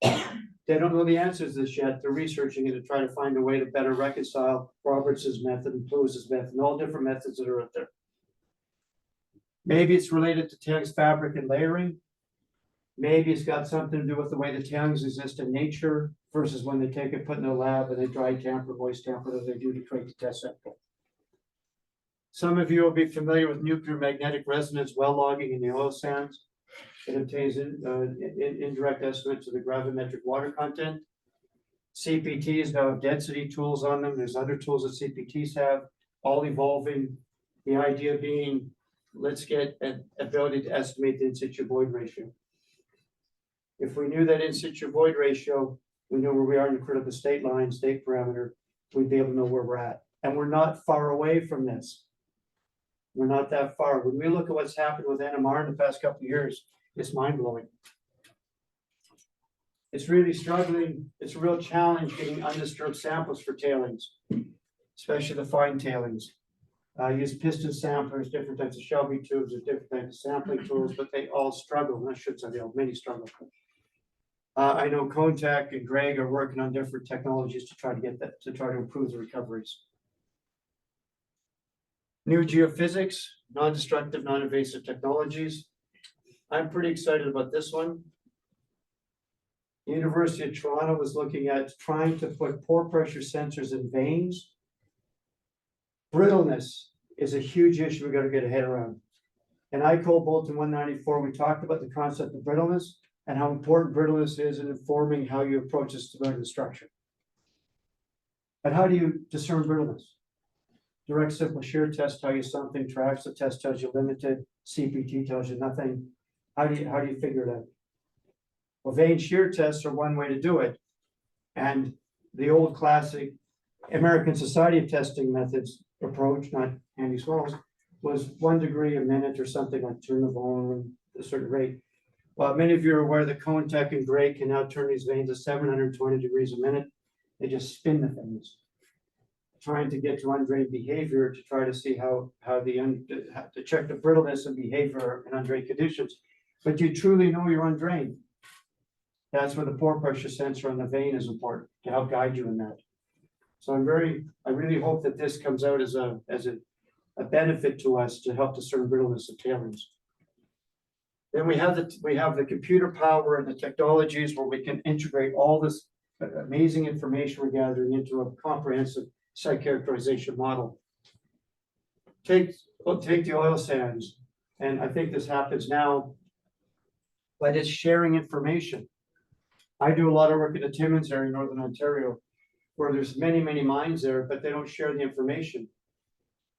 Speaker 1: They don't know the answers to this yet. They're researching it to try to find a way to better reconcile Roberts's method and Lewis's method and all different methods that are out there. Maybe it's related to tailings fabric and layering. Maybe it's got something to do with the way the tailings exist in nature versus when they take it, put in the lab, and they dry tamper, moist tamper, as they do to create the test sample. Some of you will be familiar with nuclear magnetic resonance well logging in the oil sands. It obtains indirect estimates of the gravimetric water content. CPTs now have density tools on them. There's other tools that CPTs have, all evolving. The idea being, let's get an ability to estimate the in-situ void ratio. If we knew that in-situ void ratio, we know where we are in the critical state line, state parameter, we'd be able to know where we're at. And we're not far away from this. We're not that far. When we look at what's happened with NMR in the past couple of years, it's mind-blowing. It's really struggling. It's a real challenge getting undisturbed samples for tailings, especially the fine tailings. Use piston samplers, different types of Shelby tubes, or different types of sampling tools, but they all struggle. I should say they all, many struggle. I know Contact and Greg are working on different technologies to try to get that, to try to improve the recoveries. New geophysics, non-destructive, non-invasive technologies. I'm pretty excited about this one. The University of Toronto was looking at trying to put pore pressure sensors in veins. Brittleness is a huge issue we got to get a head around. In ICOL Bulletin 194, we talked about the concept of brittleness and how important brittleness is in informing how you approach the stability of the structure. But how do you discern brittleness? Direct simple shear test tell you something, triaxial test tells you limited, CPT tells you nothing. How do you figure it out? Well, vein shear tests are one way to do it. And the old classic American Society of Testing Methods approach, not Andy Swirls, was 1 degree a minute or something like turn the volume at a certain rate. Well, many of you are aware that Contact and Gray can now turn these veins to 720 degrees a minute. They just spin the things, trying to get to undrained behavior to try to see how to check the brittleness and behavior in undrained conditions. But you truly know you're undrained. That's where the pore pressure sensor on the vein is important to help guide you in that. So I really hope that this comes out as a benefit to us to help discern brittleness of tailings. Then we have the computer power and the technologies where we can integrate all this amazing information we're gathering into a comprehensive site characterization model. Take the oil sands, and I think this happens now, but it's sharing information. I do a lot of work in the Timmins area in Northern Ontario, where there's many mines there, but they don't share the information.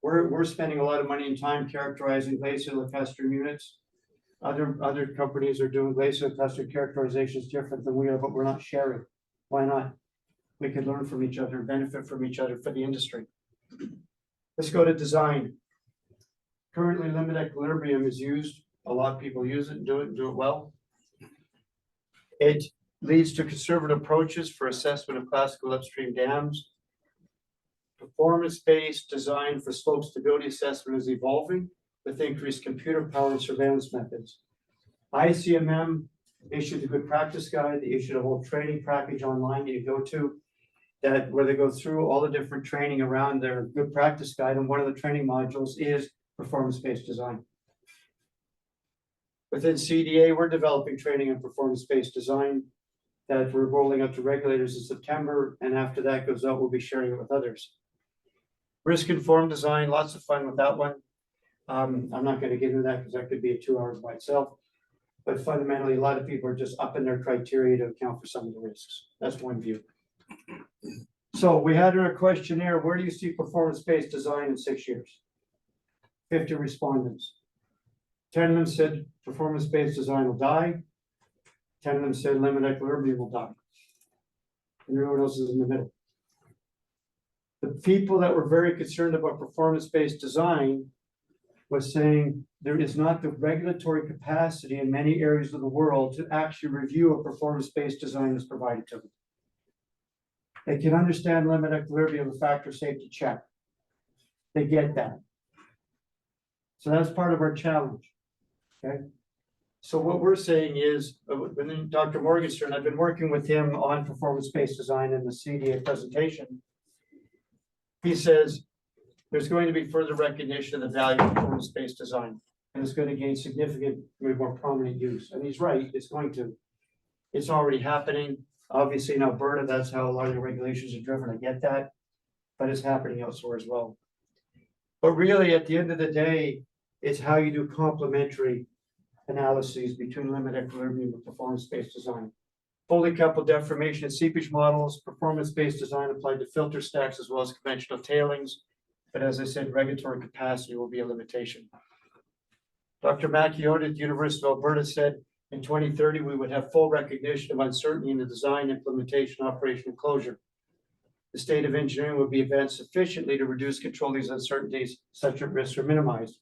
Speaker 1: We're spending a lot of money and time characterizing glacial lacustrine units. Other companies are doing glacial lacustrine characterizations different than we are, but we're not sharing. Why not? We could learn from each other and benefit from each other for the industry. Let's go to design. Currently, limited equilibrium is used. A lot of people use it and do it well. It leads to conservative approaches for assessment of classical upstream dams. performance-based design for slope stability assessment is evolving with increased computer power and surveillance methods. ICMM issued a good practice guide. They issued a whole training package online you can go to that where they go through all the different training around their good practice guide. And one of the training modules is performance-based design. Within CDA, we're developing training on performance-based design that we're rolling out to regulators in September. And after that goes out, we'll be sharing it with others. Risk-informed design, lots of fun with that one. I'm not going to get into that because that could be a 2 hours by itself. But fundamentally, a lot of people are just upping their criteria to account for some of the risks. That's one view. So we had in our questionnaire, where do you see performance-based design in 6 years? 50 respondents. 10 of them said performance-based design will die. 10 of them said limited equilibrium will die. And everyone else is in the middle. The people that were very concerned about performance-based design was saying there is not the regulatory capacity in many areas of the world to actually review a performance-based design that's provided to them. They can understand limit equilibrium, a factor safety check. They get that. So that's part of our challenge. Okay. So what we're saying is, Dr. Morgenstern, I've been working with him on performance-based design in the CDA presentation. He says there's going to be further recognition of the value of performance-based design, and it's going to gain significantly more prominent use. And he's right, it's going to. It's already happening. Obviously in Alberta, that's how a lot of the regulations are driven. I get that, but it's happening elsewhere as well. But really, at the end of the day, it's how you do complementary analyses between limit equilibrium and performance-based design. Fully coupled deformation and seepage models, performance-based design applied to filter stacks as well as conventional tailings. But as I said, regulatory capacity will be a limitation. Dr. Macchiota at the University of Alberta said in 2030, we would have full recognition of uncertainty in the design, implementation, operation, and closure. The state of engineering would be advanced sufficiently to reduce control these uncertainties, such that risks are minimized.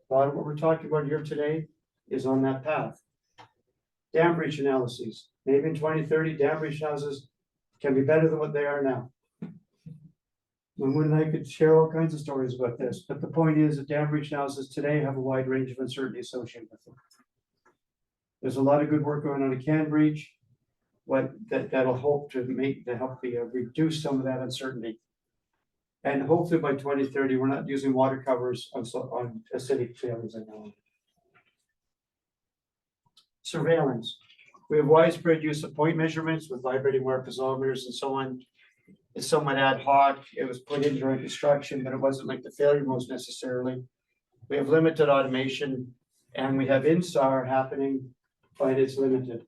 Speaker 1: A lot of what we're talking about here today is on that path. Dam breach analyses. Maybe in 2030, dam breach houses can be better than what they are now. And I could share all kinds of stories about this, but the point is that dam breach analysis today have a wide range of uncertainty associated with them. There's a lot of good work going on in can breach, that'll help to reduce some of that uncertainty. And hopefully by 2030, we're not using water covers on acidic tailings anymore. Surveillance. We have widespread use of point measurements with vibrating wire piezometers and so on. It's somewhat ad hoc. It was put in during construction, but it wasn't like the failure modes necessarily. We have limited automation and we have INSAR happening, but it's limited.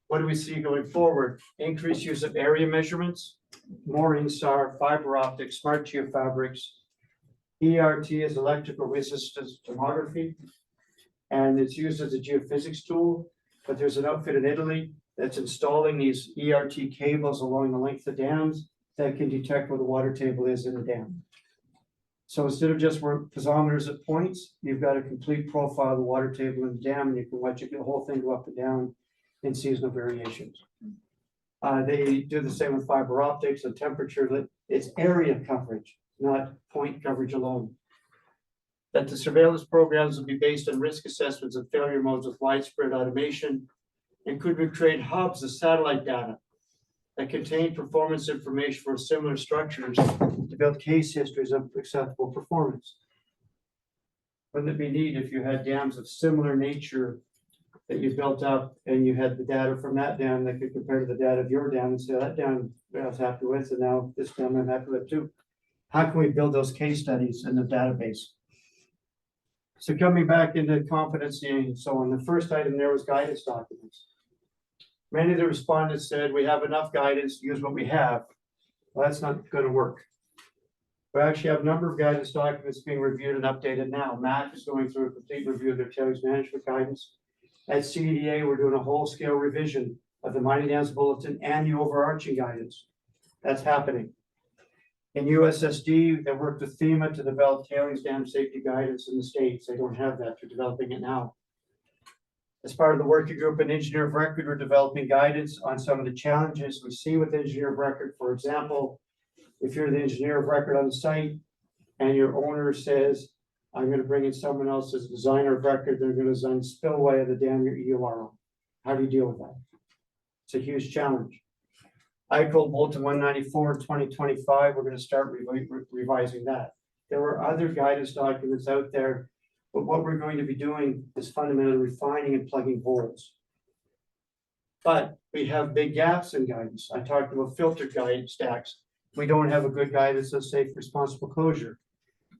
Speaker 1: What do we see going forward? Increased use of area measurements, more INSAR, fiber optics, smart geofabrics. ERT is electrical resistance tomography, and it's used as a geophysics tool. But there's an outfit in Italy that's installing these ERT cables along the length of dams that can detect where the water table is in a dam. So instead of just piezometers at points, you've got a complete profile of the water table in the dam, and you can watch the whole thing go up and down in seasonal variations. They do the same with fiber optics and temperature. It's area coverage, not point coverage alone. That the surveillance programs will be based on risk assessments of failure modes with widespread automation, and could we create hubs of satellite data that contain performance information for similar structures to build case histories of acceptable performance. Wouldn't it be neat if you had dams of similar nature that you built up and you had the data from that dam that could compare to the data of your dam and say that dam I was happy with, and now this dam I'm happy with too. How can we build those case studies in the database? So coming back into competency and so on, the first item there was guidance documents. Many of the respondents said we have enough guidance to use what we have. Well, that's not going to work. We actually have a number of guidance documents being reviewed and updated now. MAC is going through a complete review of their tailings management guidance. At CDA, we're doing a whole scale revision of the mining dams bulletin and the overarching guidance. That's happening. In USSD, they worked with FEMA to develop tailings dam safety guidance in the States. They don't have that. They're developing it now. As part of the working group and engineer of record, we're developing guidance on some of the challenges we see with engineer of record. For example, If you're the engineer of record on the site and your owner says, I'm gonna bring in someone else as a designer of record, they're gonna design spillway of the dam your EOR. How do you deal with that? It's a huge challenge. ICOL Bulletin 194 in 2025, we're gonna start revising that. There were other guidance documents out there, but what we're going to be doing is fundamentally refining and plugging holes. But we have big gaps in guidance. I talked about filter guide stacks. We don't have a good guidance on safe, responsible closure.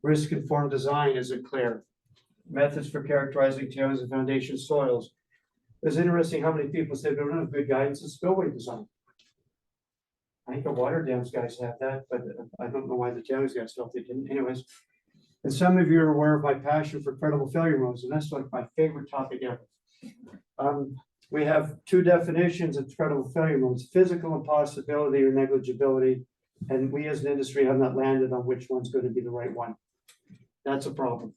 Speaker 1: Risk-informed design isn't clear. Methods for characterizing tailings and foundation soils. It's interesting how many people say they don't have good guidance in spillway design. I think the water dams guys have that, but I don't know why the tailings guys felt they didn't. Anyways, and some of you are aware of my passion for credible failure modes, and that's like my favorite topic ever. We have two definitions of credible failure modes: physical impossibility or negligibility, and we as an industry have not landed on which one's going to be the right one. That's a problem.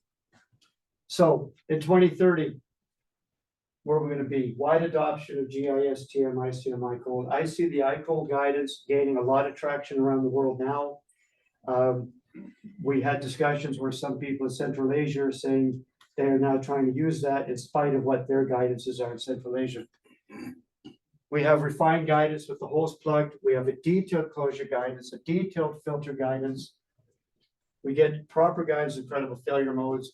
Speaker 1: So in 2030, where are we going to be? Wide adoption of GISTM, ICM, ICOL. I see the ICOL guidance gaining a lot of traction around the world now. We had discussions where some people in Central Asia are saying they are now trying to use that in spite of what their guidances are in Central Asia. We have refined guidance with the holes plugged. We have a detailed closure guidance, a detailed filter guidance. We get proper guidance in credible failure modes.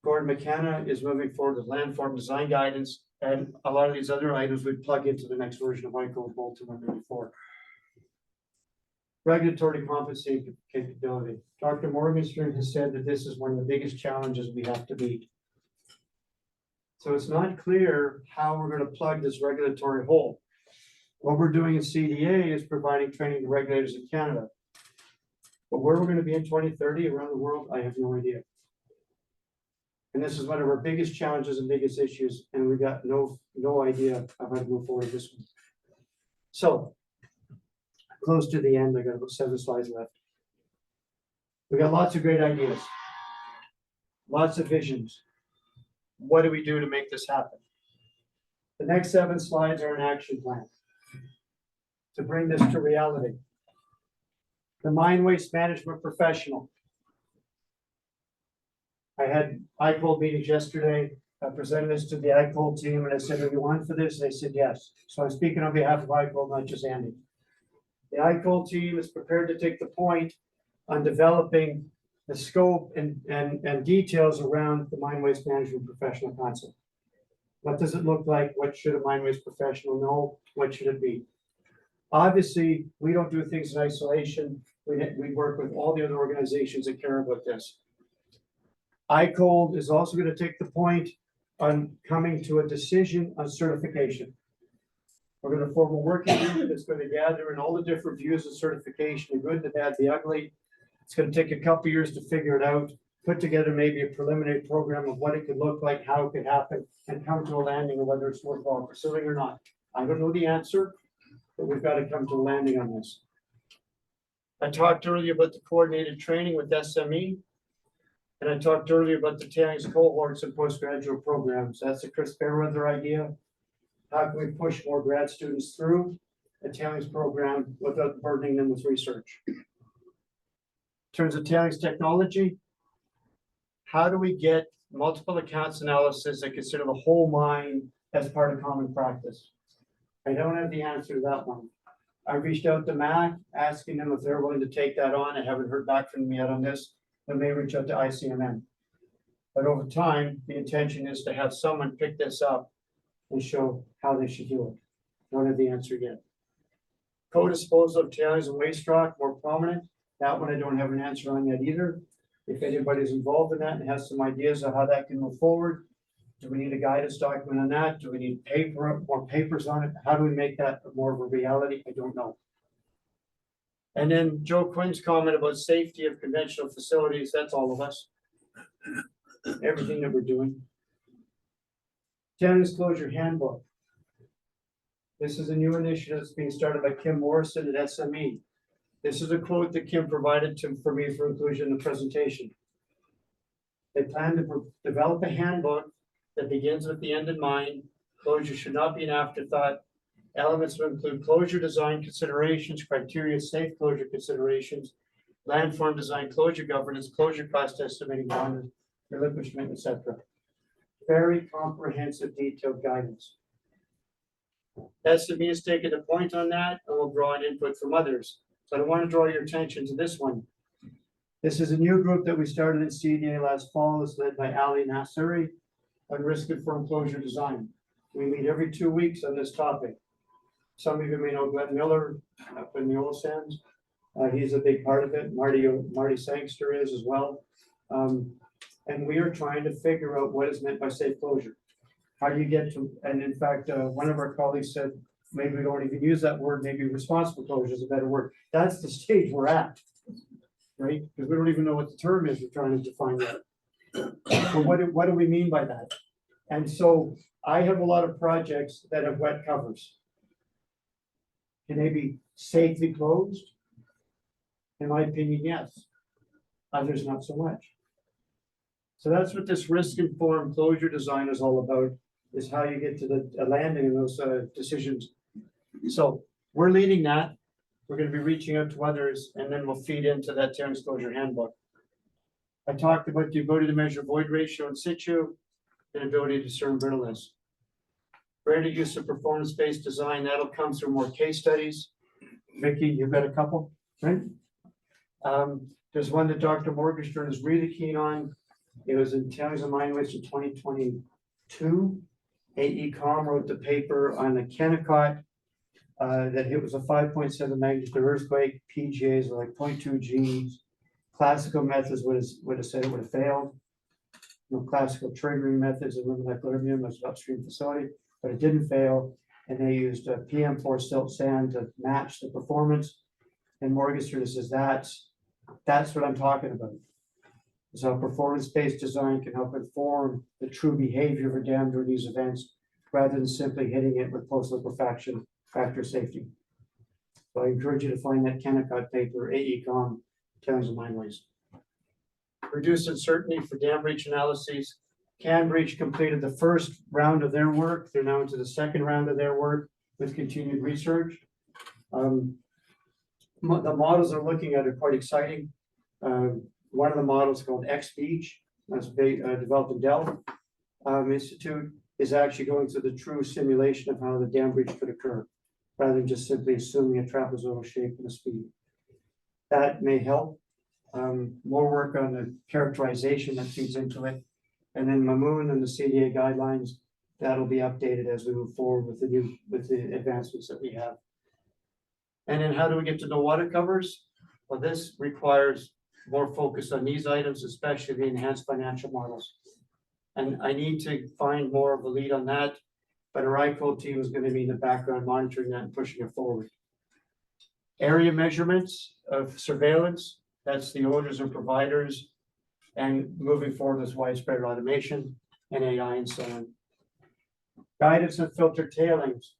Speaker 1: Gordon McKenna is moving forward with landform design guidance, and a lot of these other items would plug into the next version of ICOL Bulletin 194. Regulatory competency capability. Dr. Morgenstern has said that this is one of the biggest challenges we have to meet. So it's not clear how we're going to plug this regulatory hole. What we're doing in CDA is providing training to regulators in Canada. But where we're going to be in 2030 around the world, I have no idea. And this is one of our biggest challenges and biggest issues, and we got no idea of how to move forward this one. So, close to the end, I got about 7 slides left. We got lots of great ideas, lots of visions. What do we do to make this happen? The next 7 slides are an action plan to bring this to reality. The mine waste management professional. I had ICOL meetings yesterday. I presented this to the ICOL team and I said, are you on for this? They said yes. So I'm speaking on behalf of ICOL, not just Andy. The ICOL team is prepared to take the point on developing the scope and details around the mine waste management professional concept. What does it look like? What should a mine waste professional know? What should it be? Obviously, we don't do things in isolation. We work with all the other organizations that care about this. ICOL is also going to take the point on coming to a decision on certification. We're going to form a working group that's going to gather in all the different views of certification, the good, the bad, the ugly. It's going to take a couple of years to figure it out, put together maybe a preliminary program of what it could look like, how it could happen, and come to a landing of whether it's worthwhile pursuing or not. I don't know the answer, but we've got to come to a landing on this. I talked earlier about the coordinated training with SME. And I talked earlier about the tailings cohorts and postgraduate programs. That's a Chris Fairweather idea. How can we push more grad students through a tailings program without burdening them with research? In terms of tailings technology, how do we get multiple accounts analysis that consider the whole mine as part of common practice? I don't have the answer to that one. I reached out to Mac, asking them if they're willing to take that on. I haven't heard back from them yet on this. I may reach out to ICMM. But over time, the intention is to have someone pick this up and show how they should do it. Don't have the answer yet. Co-disposal of tailings and waste rock, more prominent. That one I don't have an answer on yet either. If anybody's involved in that and has some ideas of how that can move forward, do we need a guidance document on that? Do we need more papers on it? How do we make that more of a reality? I don't know. And then Joe Quinn's comment about safety of conventional facilities, that's all of us. Everything that we're doing. Tailings Closure Handbook. This is a new initiative that's being started by Kim Morrison at SME. This is a quote that Kim provided for me for inclusion in the presentation. They plan to develop a handbook that begins with the end in mind. Closure should not be an afterthought. Elements will include closure design considerations, criteria, safe closure considerations, landform design, closure governance, closure cost estimating, bond relinquishment, etc. Very comprehensive, detailed guidance. SME has taken a point on that, and will draw an input from others. So I want to draw your attention to this one. This is a new group that we started in CDA last fall. It's led by Ali Nasseri on risk-informed closure design. We meet every 2 weeks on this topic. Some of you may know Glenn Miller up in the oil sands. He's a big part of it. Marty Sangster is as well. And we are trying to figure out what is meant by safe closure. How do you get to, and in fact, one of our colleagues said, maybe we don't even use that word, maybe responsible closure is a better word. That's the stage we're at, right? Because we don't even know what the term is, we're trying to define that. But what do we mean by that? And so I have a lot of projects that have wet covers. Can they be safely closed? In my opinion, yes. Others, not so much. So that's what this risk-informed closure design is all about, is how you get to the landing in those decisions. So we're leading that. We're going to be reaching out to others, and then we'll feed into that tailings closure handbook. I talked about the ability to measure void ratio in situ and ability to discern brittleness. Greater use of performance-based design, that'll come through more case studies. Vicky, you've got a couple, right? There's one that Dr. Morgenstern is really keen on. It was in Tailings and Mine Waste in 2022. AECOM wrote the paper on the Kennecott that it was a 5.7 magnitude earthquake. PGAs were like 0.2 Gs. Classical methods would have said it would have failed. No classical triggering methods of limit equilibrium was an upstream facility, but it didn't fail. And they used a PM4 silt sand to match the performance. And Morgenstern says that's what I'm talking about. So performance-based design can help inform the true behavior of a dam during these events, rather than simply hitting it with post-liquefaction factor safety. So I encourage you to find that Kennecott paper, AECOM, Tailings and Mine Waste. Reduce uncertainty for dam breach analyses. Cambridge completed the first round of their work. They're now into the second round of their work with continued research. The models they're looking at are quite exciting. One of the models called X-Beach, that's developed in Dell Institute, is actually going through the true simulation of how the dam breach could occur, rather than just simply assuming a trapezoidal shape and a speed. That may help. More work on the characterization that feeds into it. And then Mamoon and the CDA guidelines, that'll be updated as we move forward with the advancements that we have. And then how do we get to know what it covers? Well, this requires more focus on these items, especially the enhanced financial models. And I need to find more of a lead on that, but our ICO team is going to be in the background monitoring that and pushing it forward. Area measurements of surveillance, that's the owners and providers, and moving forward with widespread automation and AI and so on. Guidance of filtered tailings.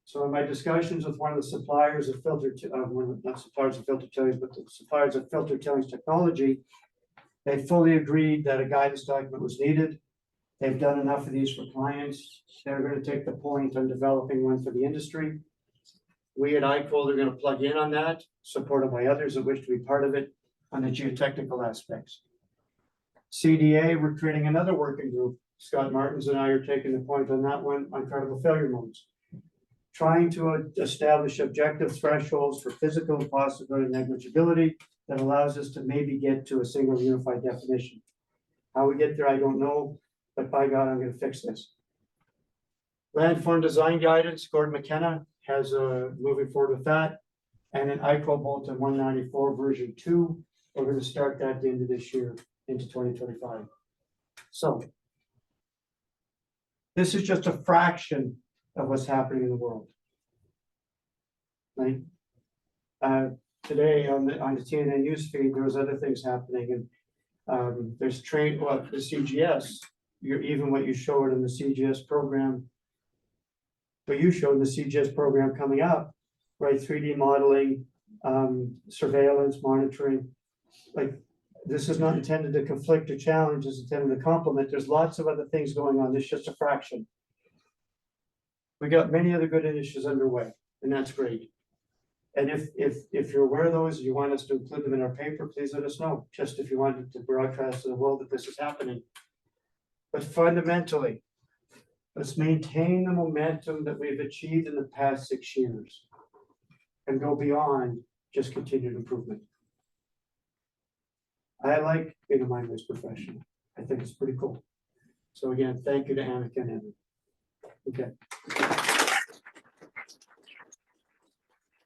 Speaker 1: So in my discussions with one of the suppliers of filtered, not suppliers of filtered tailings, but the suppliers of filtered tailings technology, they fully agreed that a guidance document was needed. They've done enough of these for clients. They're going to take the point on developing one for the industry. We at ICOL are going to plug in on that, supported by others that wish to be part of it on the geotechnical aspects. CDA, we're creating another working group. Scott Martins and I are taking the point on that one on credible failure modes. Trying to establish objective thresholds for physical possibility and negligibility that allows us to maybe get to a single unified definition. How we get there, I don't know, but by God, I'm going to fix this. Landform design guidance, Gordon McKenna has moving forward with that. And then ICO Bulletin 194 version 2, we're going to start that at the end of this year into 2025. So this is just a fraction of what's happening in the world. Right? Today on the TNN newsfeed, there was other things happening, and there's the CGS. Even what you showed in the CGS program, but you showed the CGS program coming up, right? 3D modeling, surveillance, monitoring. Like, this is not intended to conflict or challenge, it's intended to complement. There's lots of other things going on. This is just a fraction. We got many other good initiatives underway, and that's great. And if you're aware of those, you want us to include them in our paper, please let us know, just if you wanted to broadcast to the world that this is happening. But fundamentally, let's maintain the momentum that we've achieved in the past 6 years and go beyond just continued improvement. I like being a mine-based professional. I think it's pretty cool. So again, thank you to Annika and Evan. Okay.